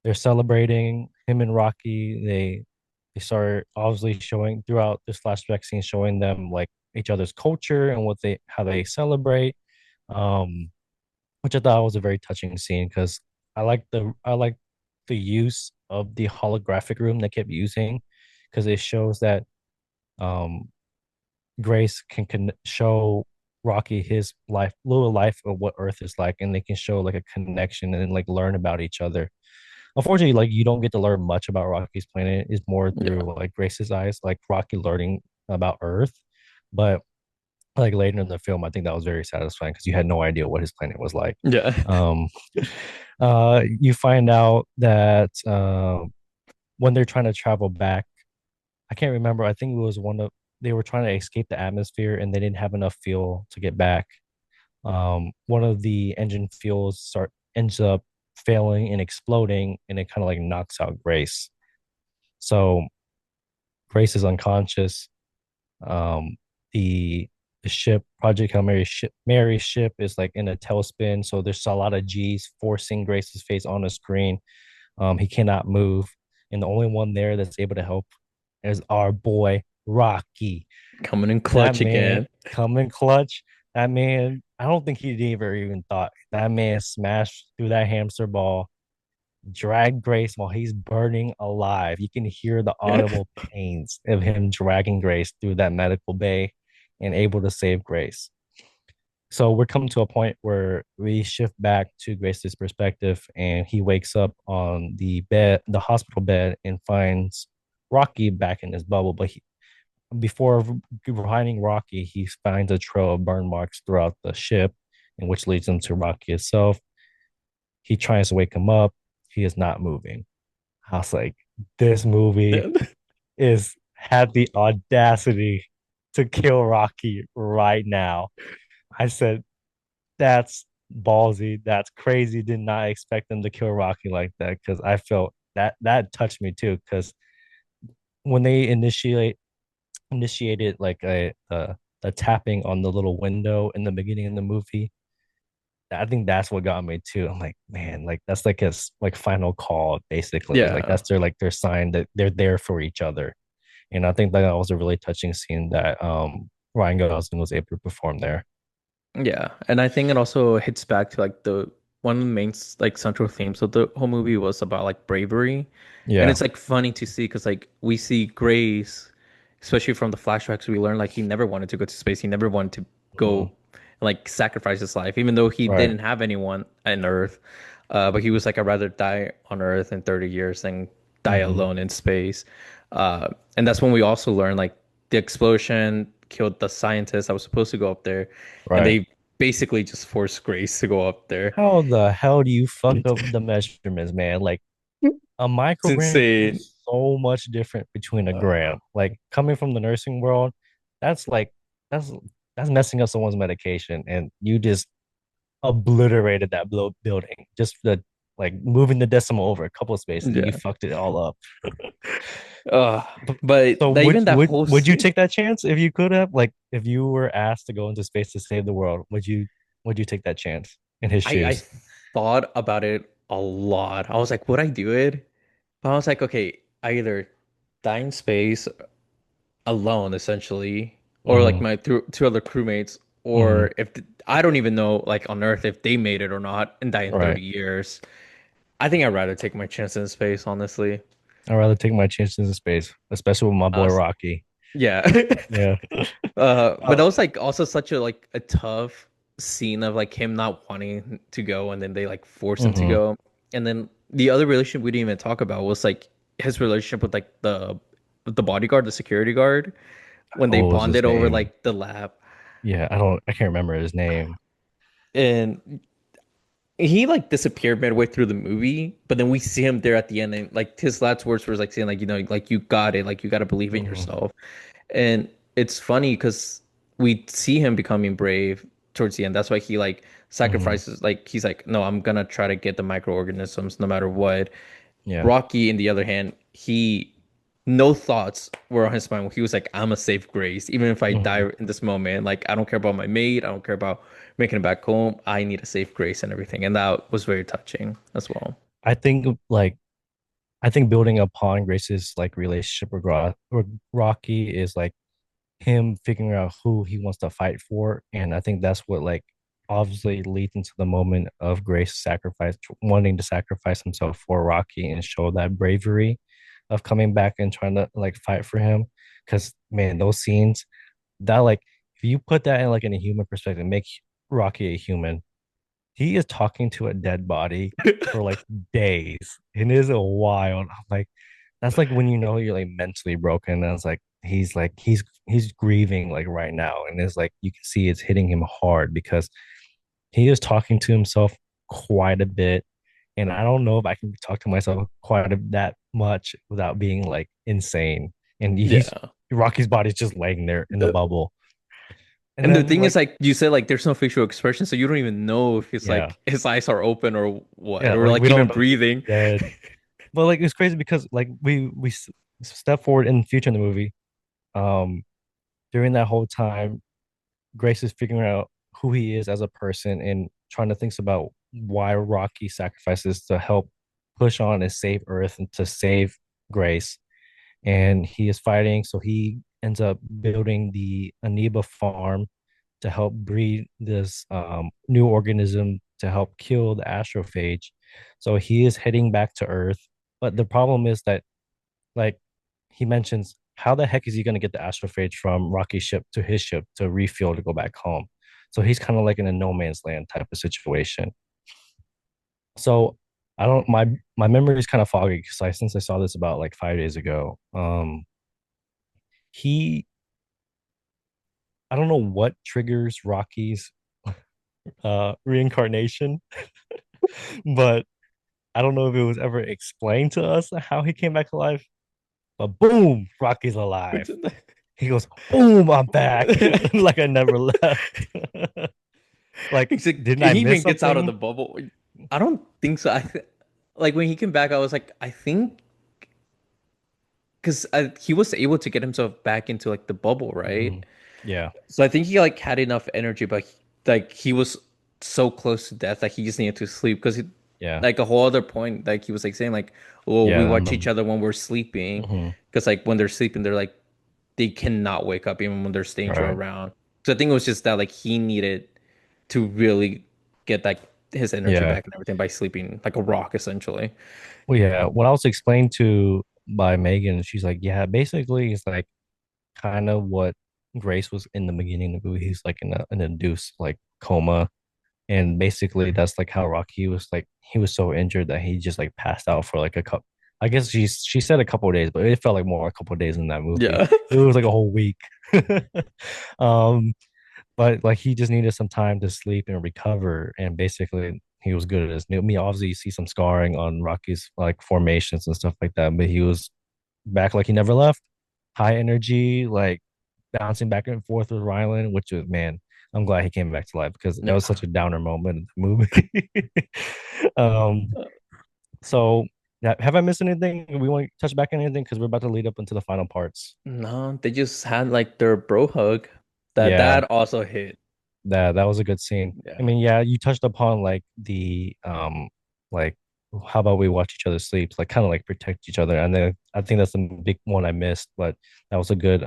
they're celebrating him and Rocky. They start obviously showing throughout this flashback scene, showing them like each other's culture and what they how they celebrate. Um, which I thought was a very touching scene because I like the use of the holographic room they kept using because it shows that um Grace can show Rocky his life, little life of what Earth is like, and they can show like a connection and like learn about each other. Unfortunately, like you don't get to learn much about Rocky's planet. It's more Yeah. through like Grace's eyes, like Rocky learning about Earth. But like later in the film, I think that was very satisfying because you had no idea what his planet was like. Yeah. Um, you find out that when they're trying to travel back, I can't remember. I think it was one of they were trying to escape the atmosphere and they didn't have enough fuel to get back. One of the engine fuels ends up failing and exploding, and it kind of like knocks out Grace. So Grace is unconscious. Um, the the ship, Project Hail Mary's ship is like in a tailspin, so there's a lot of G's forcing Grace's face on the screen. He cannot move, and the only one there that's able to help is our boy Rocky. Coming in That clutch man again. coming clutch. That man, I don't think he ever even thought that man smashed through that hamster ball, dragged Grace while he's burning alive. You can hear the audible pains of him dragging Grace through that medical bay and able to save Grace. So we're coming to a point where we shift back to Grace's perspective, and he wakes up on the bed, the hospital bed, and finds Rocky back in his bubble. But before finding Rocky, he finds a trail of burn marks throughout the ship, and which leads him to Rocky itself. He tries to wake him up. He is not moving. I was like, this movie is had the audacity to kill Rocky right now. I said, that's ballsy. That's crazy. Did not expect them to kill Rocky like that because I felt that touched me too. Because when they initiated like a tapping on the little window in the beginning of the movie, I think that's what got me too. I'm like, man, like that's like his like final call, basically. Like Yeah. that's their sign that they're there for each other. And I think that was a really touching scene that Ryan Gosling was able to perform there. Yeah, and I think it also hits back to like the one of the main like central themes of the whole movie was about like bravery, and Yeah. it's like funny to see because like we see Grace, especially from the flashbacks we learn like he never wanted to go to space, he never wanted to go Mhm. and like sacrifice his life, even though he Right. didn't have anyone on Earth, but he was like I'd rather die on Earth in 30 years than die Hmm. alone in space, and that's when we also learn like the explosion killed the scientist that was supposed to go up there and Right. they basically just forced Grace to go up there. How the hell do you fuck up the measurements, man? Like a It's microgram insane. is so much different between a gram. Like coming from the nursing world, that's like that's that's messing up someone's medication, and you just obliterated that building. Just the like moving the decimal over a couple of spaces, and you Yeah. fucked it all up. Uh, But, but so even that whole would you scene, take that chance if you could have? Like if you were asked to go into space to save the world, would you take that chance in his I shoes? thought about it a lot. I was like, would I do it? But I was like, okay, I either die in space alone, essentially, or like Mm-hmm. my two other crewmates, Mm-hmm. or if I don't even know, like on Earth, if they made it or not, and die in Right. 30 years. I think I'd rather take my chance in space, honestly. I'd rather take my chances in space, especially with my boy Uh, Rocky. yeah. Yeah. But Uh, that was like also such a like a tough scene of like him not wanting to go and then they like force him to mhm. go. And then the other relationship we didn't even talk about was like his relationship with like the bodyguard, the security guard, when they What was his bonded over name? like the lab. Yeah, I can't remember his name. And he like disappeared midway through the movie, but then we see him there at the end and like his last words were like saying like, you know, like you got it, like you gotta believe in Mhm. yourself. And it's funny because we see him becoming brave towards the end. That's why he like Mhm. sacrifices. Like he's like, no, I'm gonna try to get the microorganisms no matter what. Yeah. Rocky, in the other hand, he no thoughts were on his mind. He was like, I'm a safe grace, even if I Mhm. die in this moment. Like I don't care about my mate. I don't care about making it back home. I need a safe grace and everything. And that was very touching as well. I think like I think building upon Grace's like relationship with Rocky is like him figuring out who he wants to fight for. And I think that's what like obviously leads into the moment of Grace sacrifice, wanting to sacrifice himself for Rocky and show that bravery of coming back and trying to like fight for him. Cause man, those scenes that like if you put that in like in a human perspective, make Rocky a human, he is talking to a dead body for like days. It is a wild. I'm like, that's like when you know you're like mentally broken. And it's like he's grieving like right now. And it's like you can see it's hitting him hard because he is talking to himself quite a bit. And I don't know if I can talk to myself that much without being like insane. And he's Yeah. Rocky's body's just laying there in the bubble. And And the then thing is, like, like you said, like there's no facial expression, so you don't even know if it's yeah, like his eyes are open or what, yeah, or like like we don't even know if he's breathing. dead. But like it's crazy because like we step forward in the future in the movie. Um, during that whole time, Grace is figuring out who he is as a person and trying to think about why Rocky sacrifices to help push on and save Earth and to save Grace. And he is fighting, so he ends up building the amoeba farm to help breed this new organism to help kill the astrophage. So he is heading back to Earth. But the problem is that, like, he mentions, how the heck is he going to get the astrophage from Rocky's ship to his ship to refuel to go back home? So he's kind of like in a no man's land type of situation. So I don't my memory is kind of foggy because since I saw this about like 5 days ago. He I don't know what triggers Rocky's reincarnation, but I don't know if it was ever explained to us how he came back alive. But boom, Rocky's alive. He goes, boom, I'm back. Like I never left. Like, He's like, didn't and I he miss even gets out of the something? bubble. I don't think so. Like when he came back, I was like, I think because he was able to get himself back into like the bubble, right? Mhm. Yeah, So I think he like had enough energy, but like he was so close to death that he just needed to sleep because yeah, like a whole other point, like he was like saying like, oh, we yeah. watch each other when we're sleeping, Mhm. because like when they're sleeping, they're like they cannot wake up even when there's danger Right. around. So I think it was just that like he needed to really get like his energy Yeah. back and everything by sleeping like a rock essentially. Well, yeah. When I was explained to by Megan, she's like, yeah, basically, it's like kind of what Grace was in the beginning of the movie. He's like in an induced like coma. And basically, that's like how Rocky was like, he was so injured that he just like passed out for like a couple. I guess she said a couple of days, but it felt like more a couple of days in that movie. Yeah. It was like a whole week. um, but like he just needed some time to sleep and recover, and basically he was good at this. I mean, obviously you see some scarring on Rocky's like formations and stuff like that, but he was back like he never left. High energy, like bouncing back and forth with Rylan, which was man, I'm glad he came back to life because that was such Yeah. a downer moment in the movie. um, so yeah, have I missed anything? We want to touch back on anything because we're about to lead up into the final parts. No, they just had like their bro hug. That Yeah, also hit. that was a good scene. I Yeah. mean, yeah, you touched upon like the like how about we watch each other sleeps, like kind of like protect each other. And then I think that's the big one I missed, but that was a good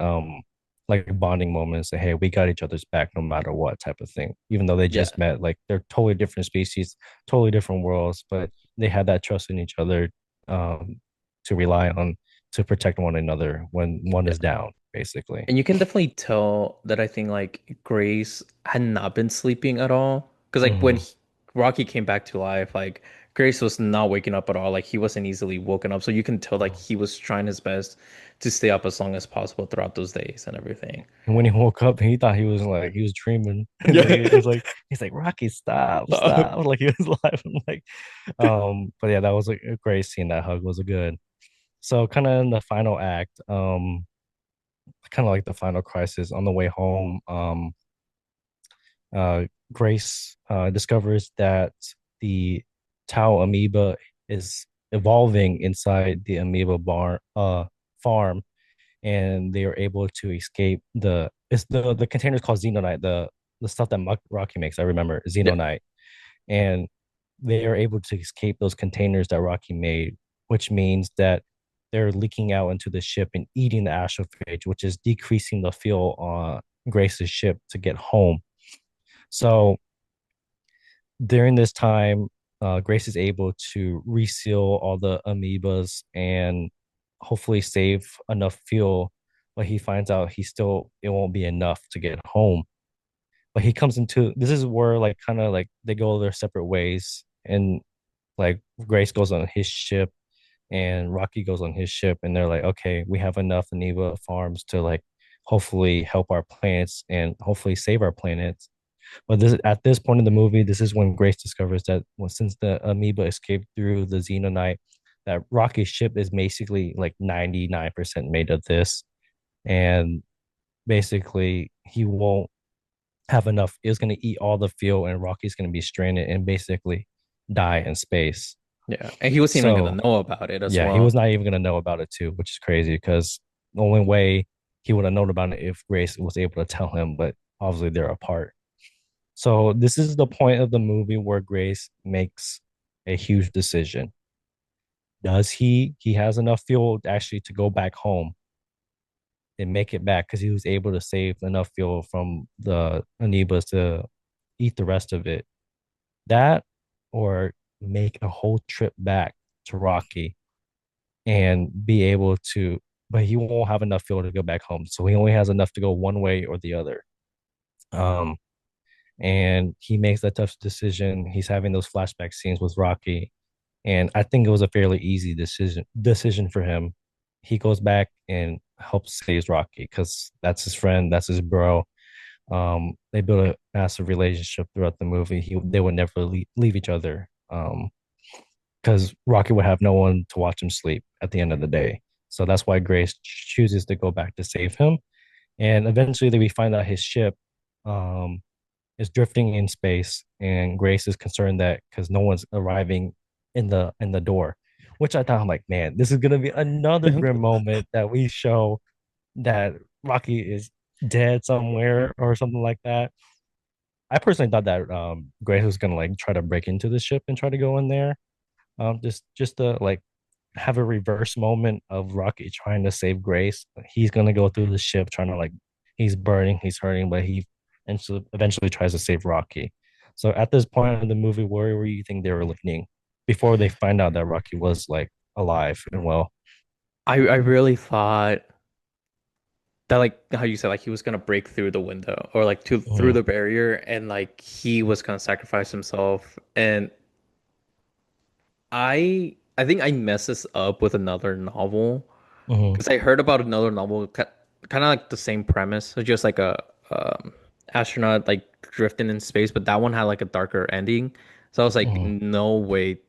like bonding moment. Say, hey, we got each other's back no matter what type of thing. Even though they Yeah. just met, like they're totally different species, totally different worlds, but they had that trust in each other to rely on to protect one another when one is Yeah. down, basically. And you can definitely tell that I think like Grace had not been sleeping at all. Because like when Hmm. Rocky came back to life, like Grace was not waking up at all. Like he wasn't easily woken up. So you can tell like he was trying his best to stay up as long as possible throughout those days and everything. And when he woke up, he thought he was dreaming. Yeah. It's like he's like Rocky, stop, stop, like he was alive. I'm like, but yeah, that was a great scene. That hug was a good. So kind of in the final act, kind of like the final crisis on the way home, uh, Grace discovers that the Tau amoeba is evolving inside the amoeba farm, and they are able to escape the container is called xenonite, the stuff that Rocky makes. I remember Yeah. xenonite, and they are able to escape those containers that Rocky made, which means that they're leaking out into the ship and eating the astrophage, which is decreasing the fuel on Grace's ship to get home. So during this time, Grace is able to reseal all the amoebas and hopefully save enough fuel. But he finds out it won't be enough to get home. But he comes into this is where like kind of like they go their separate ways, and like Grace goes on his ship and Rocky goes on his ship, and they're like, okay, we have enough amoeba farms to like hopefully help our planets and hopefully save our planets. But this at this point in the movie, this is when Grace discovers that since the amoeba escaped through the xenonite, that Rocky's ship is basically like 99% made of this. And basically he won't have enough. It's gonna eat all the fuel and Rocky's gonna be stranded and basically die in space. Yeah. And he wasn't even gonna So know about it as yeah, he was well. not even gonna know about it too, which is crazy because the only way he would have known about it if Grace was able to tell him, but obviously they're apart. So this is the point of the movie where Grace makes a huge decision. Does he has enough fuel actually to go back home and make it back because he was able to save enough fuel from the amoebas to eat the rest of it. That or make a whole trip back to Rocky and be able to, but he won't have enough fuel to go back home. So he only has enough to go one way or the other. Um, and he makes that tough decision. He's having those flashback scenes with Rocky, and I think it was a fairly easy decision for him. He goes back and helps save Rocky because that's his friend, that's his bro. They built a massive relationship throughout the movie. They would never leave each other. Because Rocky would have no one to watch him sleep at the end of the day. So that's why Grace chooses to go back to save him. And eventually, we find out his ship um, is drifting in space, and Grace is concerned that because no one's arriving in the door, which I thought I'm like, man, this is gonna be another grim moment that we show that Rocky is dead somewhere or something like that. I personally thought that Grace was gonna like try to break into the ship and try to go in there, just to like have a reverse moment of Rocky trying to save Grace. He's gonna go through the ship trying to like he's burning, he's hurting, but he eventually tries to save Rocky. So at this point in the movie, where were you think they were leaning before they find out that Rocky was like alive and well? I really thought that like how you said like he was gonna break through the window or like to through Mm-hmm, the barrier and like he was gonna sacrifice himself and I think I messed this up with another novel mm-hmm, because I heard about another novel kind of like the same premise, so just like a astronaut like drifting in space, but that one had like a darker ending. So I was like, mm-hmm, no way,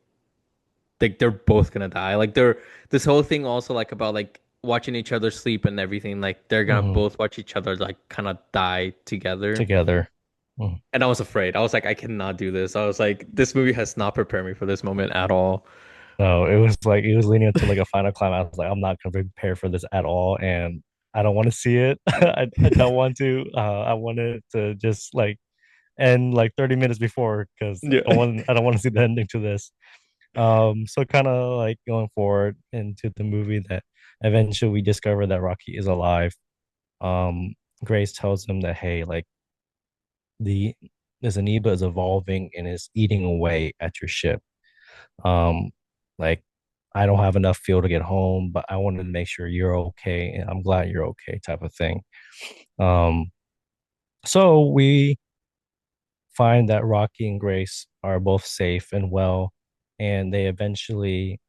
like they're both gonna die. Like they're this whole thing also like about like watching each other sleep and everything. Like they're gonna mm-hmm. both watch each other like kind of die together. Together. Mm-hmm. And I was afraid. I was like, I cannot do this. I was like, this movie has not prepared me for this moment at all. No, it was like it was leading into like a final climb. I was like, I'm not gonna prepare for this at all, and I don't want to see it. I don't want to. I wanted to just like end like 30 minutes before because Yeah. I don't want to see the ending to this. So kind of like going forward into the movie that eventually we discover that Rocky is alive. Um, Grace tells him that hey, like the this amoeba is evolving and is eating away at your ship. Um, like I don't have enough fuel to get home, but I wanted to make sure you're okay, and I'm glad you're okay, type of thing. Um, so we find that Rocky and Grace are both safe and well, and they eventually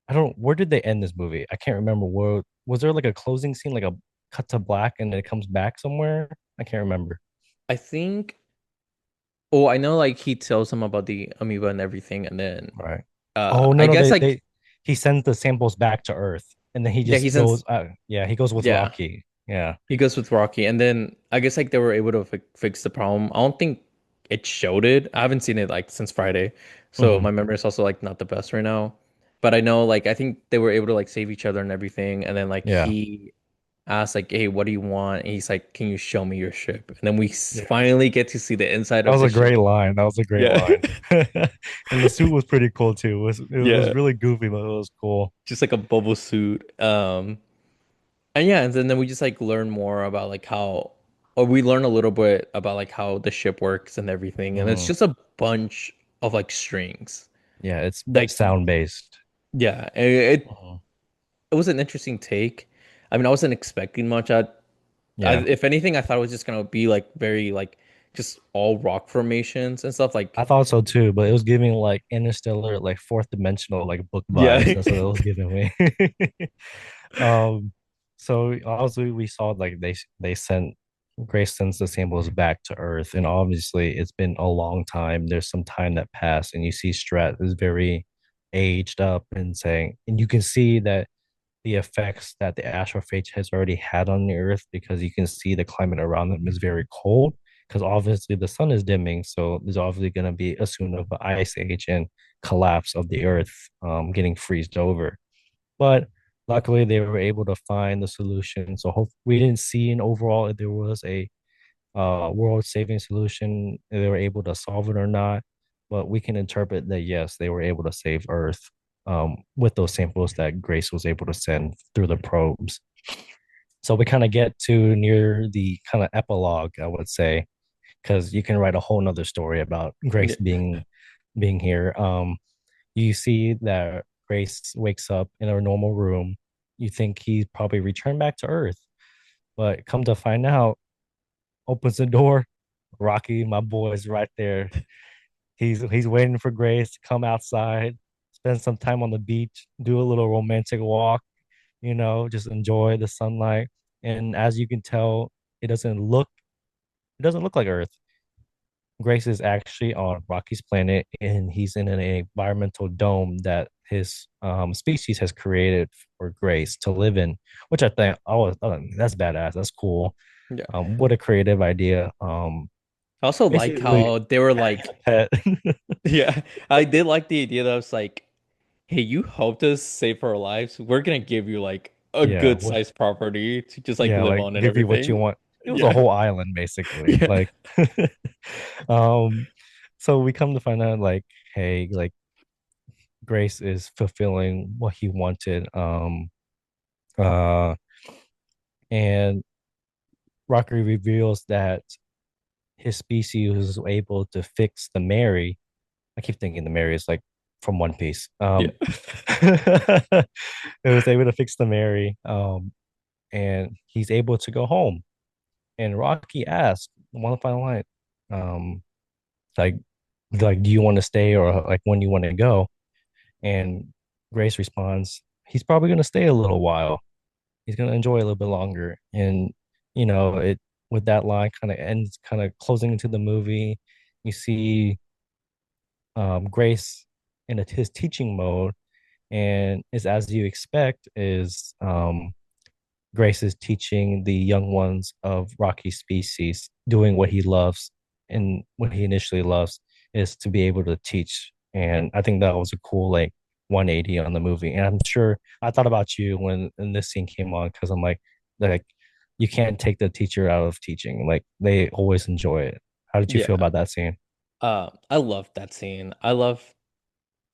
I don't where did they end this movie? I can't remember where was there like a closing scene, like a cut to black and then it comes back somewhere? I can't remember. I think, oh, I know like he tells him about the amoeba and everything, and then Right. Oh no I no guess they like he sends the samples back to Earth and then he yeah, just he sends goes yeah, he goes with yeah, Rocky. Yeah. he goes with Rocky, and then I guess like they were able to fix the problem. I don't think it showed it. I haven't seen it like since Friday, so Hmm. my memory is also like not the best right now. But I know like I think they were able to like save each other and everything, and then like Yeah. he asked like, "Hey, what do you want?" And he's like, "Can you show me your ship?" And then we Yeah. finally get to see the inside That of was the a great ship. line. That was a great Yeah, line. And the suit was pretty cool too. It was yeah, really goofy, but it was cool. just like a bubble suit. And yeah, and then we just like learn more about like how, or we learn a little bit about like how the ship works and everything. And it's Hmm. just a bunch of like strings. Yeah, it's Like, sound based. yeah, Hmm. it was an interesting take. I mean, I wasn't expecting much. Yeah. If anything, I thought it was just gonna be like very like just all rock formations and stuff. I Like, thought so too, but it was giving like interstellar, like fourth dimensional, like book yeah, vibes. That's what it was giving me. Um, so obviously we saw like they sent Grace sends the samples back to Earth, and obviously it's been a long time. There's some time that passed, and you see Strat is very aged up and saying, and you can see that the effects that the astrophage has already had on the Earth because you can see the climate around them is very cold because obviously the sun is dimming, so there's obviously going to be a soon of an ice age and collapse of the Earth, getting freezed over. But luckily, they were able to find the solution. So we didn't see an overall if there was a world saving solution, if they were able to solve it or not. But we can interpret that yes, they were able to save Earth with those samples that Grace was able to send through the probes. So we kind of get to near the kind of epilogue, I would say, because you can write a whole nother story about Grace being here. You see that Grace wakes up in a normal room. You think he probably returned back to Earth, but come to find out, opens the door. Rocky, my boy, is right there. He's waiting for Grace to come outside, spend some time on the beach, do a little romantic walk, just enjoy the sunlight. And as you can tell, it doesn't look It doesn't look like Earth. Grace is actually on Rocky's planet, and he's in an environmental dome that his species has created for Grace to live in, which I think, oh, that's badass. That's cool. Yeah. What a creative idea. I also like Basically, how they were yeah, he's like, a pet. yeah, I did like the idea that I was like, hey, you helped us save our lives. We're gonna give you like a Yeah, good sized property to just like yeah, live like on and give you what you everything. want. It was a Yeah. whole island basically. Yeah. Like, um, so we come to find out like, hey, like Grace is fulfilling what he wanted. Uh, and Rocky reveals that his species was able to fix the Mary. I keep thinking the Mary is like from One Piece. Yeah. It was able to fix the Mary. And he's able to go home. And Rocky asked one final line, um, like, do you want to stay or like when you want to go? And Grace responds, he's probably going to stay a little while. He's going to enjoy a little bit longer. And it with that line kind of ends, kind of closing into the movie. You see Grace in his teaching mode, and is as you expect is Grace is teaching the young ones of Rocky's species, doing what he loves. And what he initially loves is to be able to teach. And I think that was a cool, like, 180 on the movie. And I'm sure I thought about you when this scene came on because I'm like, you can't take the teacher out of teaching. Like, they always enjoy it. How did you feel Yeah. about that scene? I love that scene. I love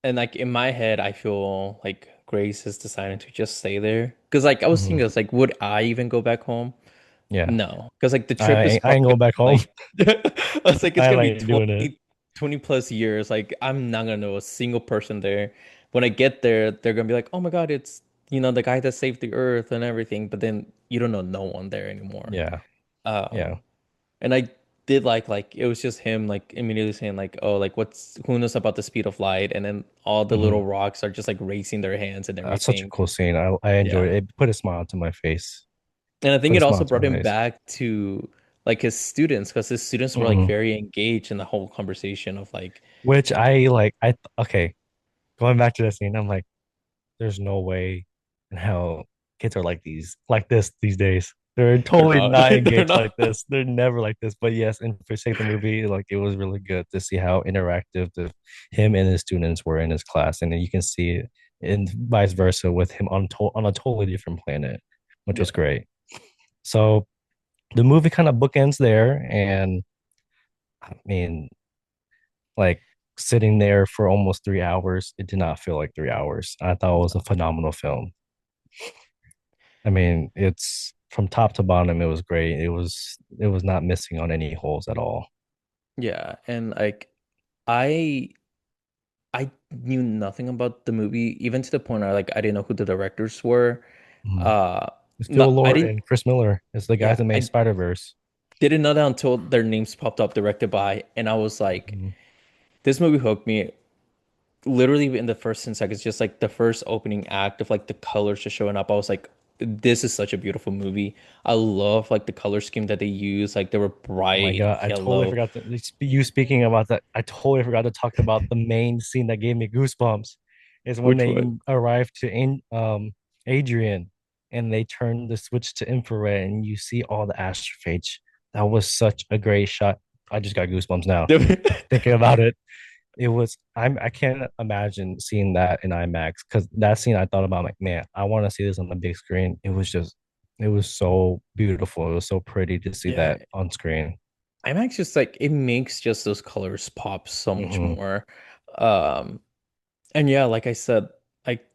and like in my head, I feel like Grace is deciding to just stay there. Because like I was Hmm. thinking, it's like, would I even go back home? Yeah. No, because like the I, trip is I probably ain't gonna going back be home. like I was like it's I gonna be ain't doing it. 20 plus years. Like I'm not gonna know a single person there. When I get there, they're gonna be like, oh my God, it's the guy that saved the earth and everything. But then you don't know no one there anymore. Yeah. Um, Yeah. and I did like it was just him like immediately saying like, oh, like who knows about the speed of light? And then all the little Hmm. rocks are just like racing their hands and That's such a everything. cool scene. I enjoyed Yeah. it. It put a smile to my face. And I think Put a it smile also to brought my him face. back to like his students because his students were like Hmm. very engaged in the whole conversation of like, Which I like. Okay, going back to the scene, I'm like, there's no way in hell kids are like this these days. They're they're totally not, not they're engaged like not. this. They're never like this. But yes, and for sake of the movie, like it was really good to see how interactive him and his students were in his class, and then you can see it and vice versa with him on a totally different planet, which was Yeah. great. So the movie kind of bookends there, and I mean, like sitting there for almost 3 hours, it did not feel like 3 hours. I thought it was a phenomenal film. I mean, it's from top to bottom, it was great. It was not missing on any holes at all. Yeah. And like I I knew nothing about the movie, even to the point where like I didn't know who the directors were. Mhm. Uh It's Phil no, I Lord didn't and Chris Miller. It's the guys yeah, that made I Spider-Verse. didn't know that until their names popped up directed by and I was like, Mhm. this movie hooked me literally in the first 10 seconds, just like the first opening act of like the colors just showing up, I was like, this is such a beautiful movie. I love like the color scheme that they use. Like they were Oh my bright God, I totally yellow. forgot you speaking about that. I totally forgot to talk about the main scene that gave me goosebumps is when Which they one? arrive to Adrian and they turn the switch to infrared and you see all the astrophage. That was such a great shot. I just got goosebumps now thinking about it. I can't imagine seeing that in IMAX because that scene I thought about like, man, I want to see this on the big screen. It was so beautiful. It was so pretty to see Yeah, that on screen. IMAX just like it makes just those colors pop so much Hmm. more. Um, and yeah, like I said, like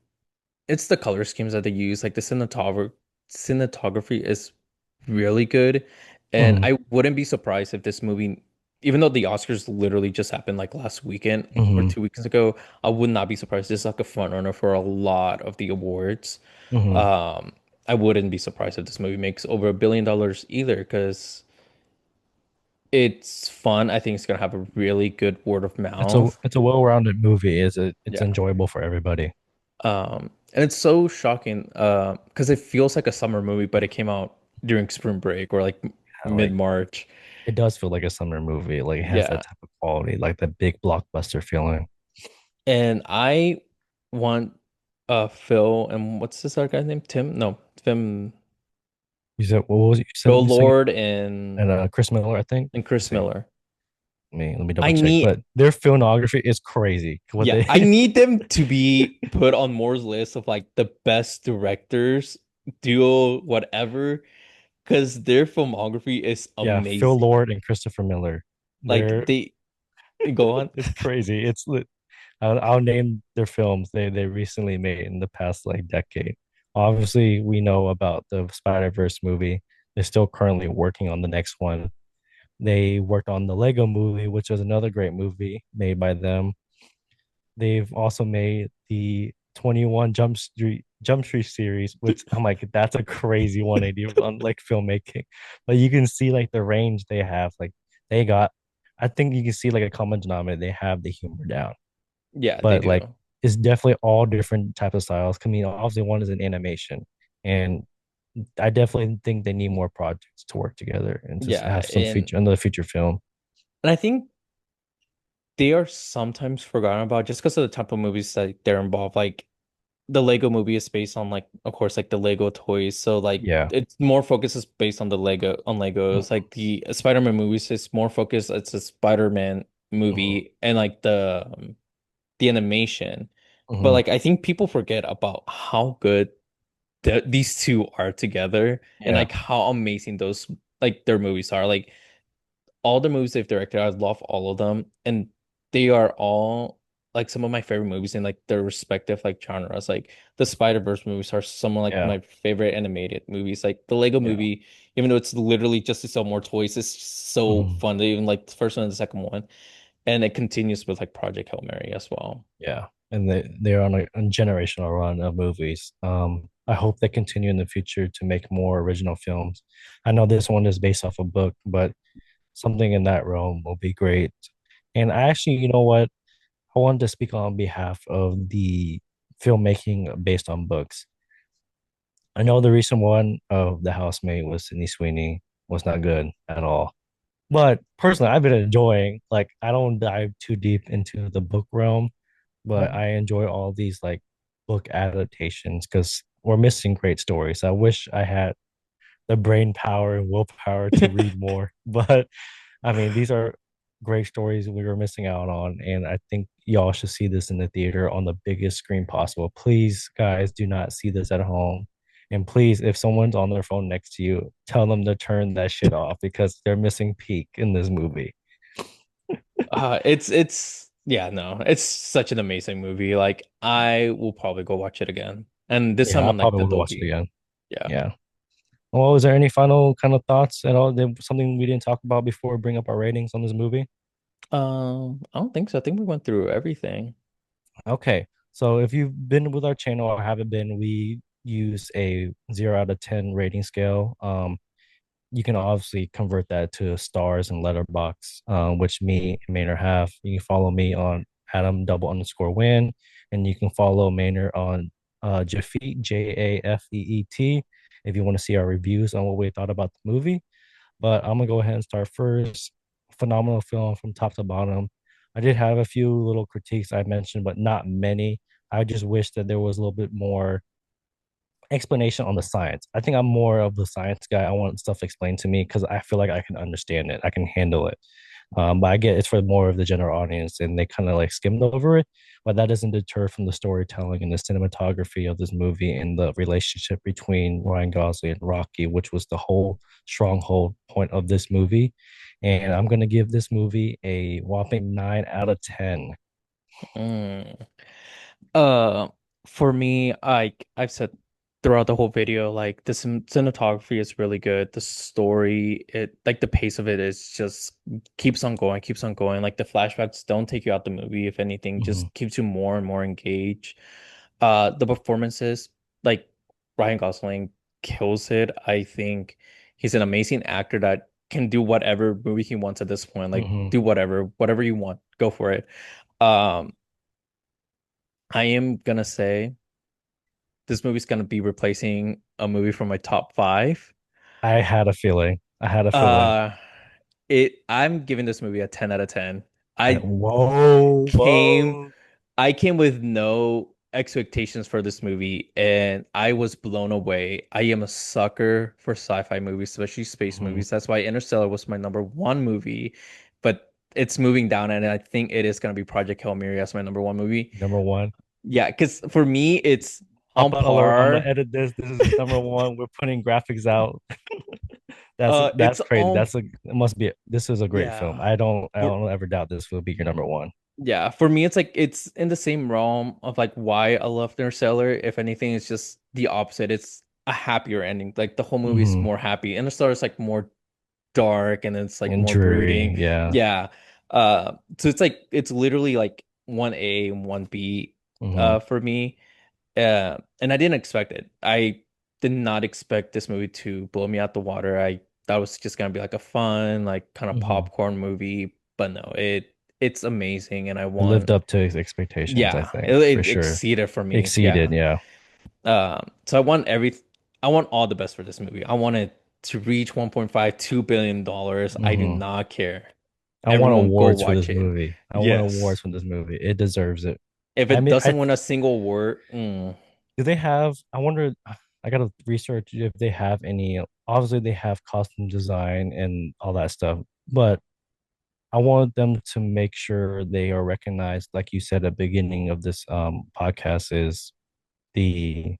it's the color schemes that they use. Like the cinematography is really good. And Hmm. I wouldn't be surprised if this movie, even though the Oscars literally just happened like last weekend or Hmm. 2 weeks ago, I would not be surprised. This is like a front runner for a lot of the awards. Hmm. Um, I wouldn't be surprised if this movie makes over $1 billion either, because it's fun. I think it's gonna have a really good word of mouth. It's a well-rounded movie. It's Yeah. enjoyable for everybody. And it's so shocking, because it feels like a summer movie, but it came out during spring break or like Yeah, like mid-March. It does feel like a summer movie. Like it has that Yeah. type of quality, like the big blockbuster feeling. And I want Phil and what's this other guy's name? Tim? No, Tim You said what was it? You said Phil the second Lord and Chris Miller, I think. and Let's Chris see. Miller. Let me I double check. need But their filmography is crazy. What Yeah, they I need them to be put on Moore's list of like the best directors, duo, whatever, because their filmography is yeah, Phil amazing. Lord and Christopher Miller. Like They're they go on. it's crazy. I'll name their films they recently made in the past like decade. Obviously, we know about the Spider-Verse movie. They're still currently working on the next one. They worked on the Lego movie, which was another great movie made by them. They've also made the 21 Jump Street series, which I'm like, that's a crazy 180 on like filmmaking. But you can see like the range they have. Like they got, I think you can see like a common denominator. They have the humor down, Yeah, they but like do. it's definitely all different types of styles. I mean, obviously one is an animation, and I definitely think they need more projects to work together and just Yeah, have some feature another feature film. and I think they are sometimes forgotten about just because of the type of movies that they're involved. Like the Lego movie is based on like, of course, like the Lego toys. So like Yeah. it's more focus is based on the Legos. Like the Spider-Man movies is more focused. It's a Spider-Man Mhm. movie and like the animation. But Mhm. like I think people forget about how good these two are together and Yeah. like how amazing those like their movies are. Like all the movies they've directed, I love all of them, and they are all like some of my favorite movies in like their respective like genres. Like the Spider-Verse movies are some of like Yeah. my favorite animated movies. Like the Lego Yeah. movie, even though it's literally just to sell more toys, it's so Mhm. fun. They even like the first one and the second one, and it continues with like Project Hail Mary as well. Yeah. And they're on a generational run of movies. I hope they continue in the future to make more original films. I know this one is based off a book, but something in that realm will be great. And I actually, you know what? I wanted to speak on behalf of the filmmaking based on books. I know the recent one of The Housemaid was Sydney Sweeney was not good at all. But personally, I've been enjoying, like, I don't dive too deep into the book realm, but Mhm. I enjoy all these like book adaptations because we're missing great stories. I wish I had the brain power and willpower to read more. But I mean, these are great stories we were missing out on. And I think y'all should see this in the theater on the biggest screen possible. Please, guys, do not see this at home. And please, if someone's on their phone next to you, tell them to turn that shit off because they're missing peak in this movie. It's yeah, no, it's such an amazing movie. Like I will probably go watch it again. And this Yeah, time I on like probably the would watch it Dolby. again. Yeah. Yeah. Well, is there any final kind of thoughts at all? Something we didn't talk about before we bring up our ratings on this movie? I don't think so. I think we went through everything. Okay. So if you've been with our channel or haven't been, we use a 0 out of 10 rating scale. You can obviously convert that to stars and letterbox, which me and Maynard have. You can follow me on Adam double underscore win, and you can follow Maynard on Jafeet, Jafeet, if you want to see our reviews on what we thought about the movie. But I'm gonna go ahead and start first. Phenomenal film from top to bottom. I did have a few little critiques I mentioned, but not many. I just wish that there was a little bit more explanation on the science. I think I'm more of the science guy. I want stuff explained to me because I feel like I can understand it. I can handle it. But I get it's for more of the general audience and they kind of like skimmed over it. But that doesn't deter from the storytelling and the cinematography of this movie and the relationship between Ryan Gosling and Rocky, which was the whole stronghold point of this movie. And I'm going to give this movie a whopping 9 out of 10. Mm. Uh, for me, I've said throughout the whole video, like the cinematography is really good. The story, it like the pace of it is just keeps on going, keeps on going. Like the flashbacks don't take you out the movie. If anything, Mhm, just keeps you more and more engaged. The performances, like Ryan Gosling kills it. I think he's an amazing actor that can do whatever movie he wants at this point. Like mhm. do whatever you want, go for it. Um, I am gonna say this movie's gonna be replacing a movie from my top five. I had a feeling. I had a feeling. Uh, I'm giving this movie a 10 out of 10. I Whoa, came whoa. I came with no expectations for this movie and I was blown away. I am a sucker for sci-fi movies, especially space Mhm. movies. That's why Interstellar was my number one movie, but it's moving down and I think it is going to be Project Hail Mary as my number one movie. Number one. Yeah, because for me, it's on Pop out alert. I'm gonna par. edit this. This is number one. We're putting graphics out. That's It's crazy. on, It must be this is a great film. yeah. I For don't ever doubt this will be your number one. Yeah, for me, it's like it's in the same realm of like why I love Interstellar. If anything, it's just the opposite. It's a happier ending. Like the whole movie is Hmm. more happy. Interstellar is like more dark and it's like And more dreary, brooding. yeah. Yeah. So it's like it's literally like 1A and 1B Hmm. for me. And I didn't expect it. I did not expect this movie to blow me out the water. I thought it was just gonna be like a fun, like kind of Hmm. popcorn movie, but no, it's amazing, and I It lived want, up to his expectations, I yeah, it, think, for it sure. exceeded for me, Exceeded, yeah. yeah. So I want all the best for this movie. I want it to reach 1.5, $2 billion. I do Hmm. not care. I want Everyone go awards for watch this it. movie. I want awards Yes. for this movie. It deserves it. If I it mean, doesn't win a single award, do they have? I wonder. I gotta research if they have any. Obviously, they have costume design and all that stuff, but I want them to make sure they are recognized, like you said at the beginning of this podcast, is the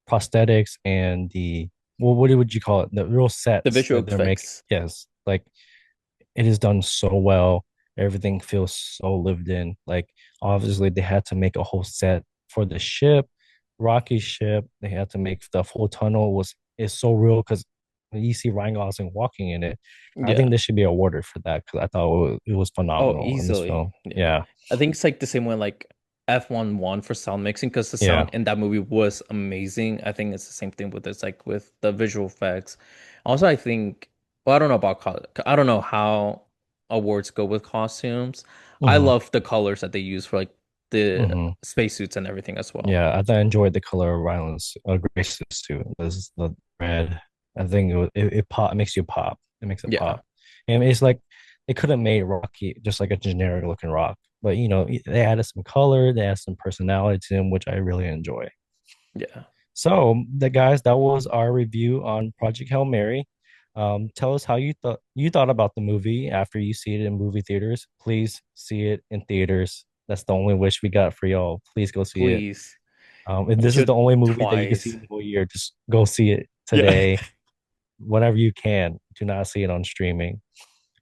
prosthetics and the well, what would you call it? The real the sets visual that they're making. effects. Yes, like it is done so well. Everything feels so lived in. Like obviously they had to make a whole set for the ship, Rocky's ship. They had to make the whole tunnel was is so real because when you see Ryan Gosling walking in it, I think Yeah. this should be awarded for that because I thought it was Oh, phenomenal in this easily. film. Yeah. Yeah, I think it's like the same way like F1 won for sound mixing because the yeah. sound in that movie was amazing. I think it's the same thing with this, like with the visual effects. Also, I think, well, I don't know about I don't know how awards go with costumes. I Hmm. love the colors that they use for like the Hmm. spacesuits and everything as well. Yeah, I enjoyed the color of Ryland's Grace's too. This is the red. I think it pop it makes you pop. It makes it Yeah. pop. And it's like they could have made Rocky just like a generic looking rock. But you know, they added some color, they added some personality to him, which I really enjoy. Yeah. So the guys, that was our review on Project Hail Mary. Tell us how you thought about the movie after you see it in movie theaters. Please see it in theaters. That's the only wish we got for y'all. Please go see it. Please. If this Watch is the it only movie that you can see twice. in the whole year, just go see it Yeah. today, whenever you can. Do not see it on streaming.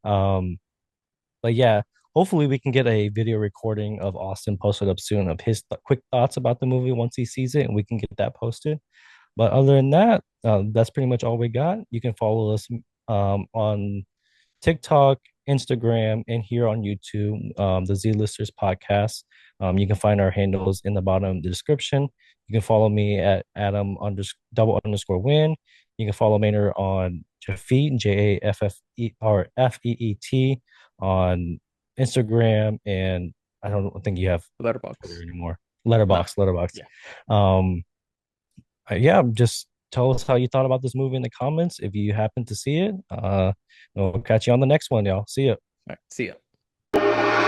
Um, but yeah, hopefully we can get a video recording of Austin posted up soon of his quick thoughts about the movie once he sees it, and we can get that posted. But other than that, that's pretty much all we got. You can follow us on TikTok, Instagram, and here on YouTube, the Z Listers podcast. You can find our handles in the bottom of the description. You can follow me at Adam double underscore win. You can follow Maynard on Jafeet, Jaffe or Feet on Instagram. And I don't think you have Twitter Letterbox. anymore. No. Letterbox. Yeah. Um, yeah, just tell us how you thought about this movie in the comments if you happen to see it. We'll catch you on the next one, y'all. See ya. All right. See ya.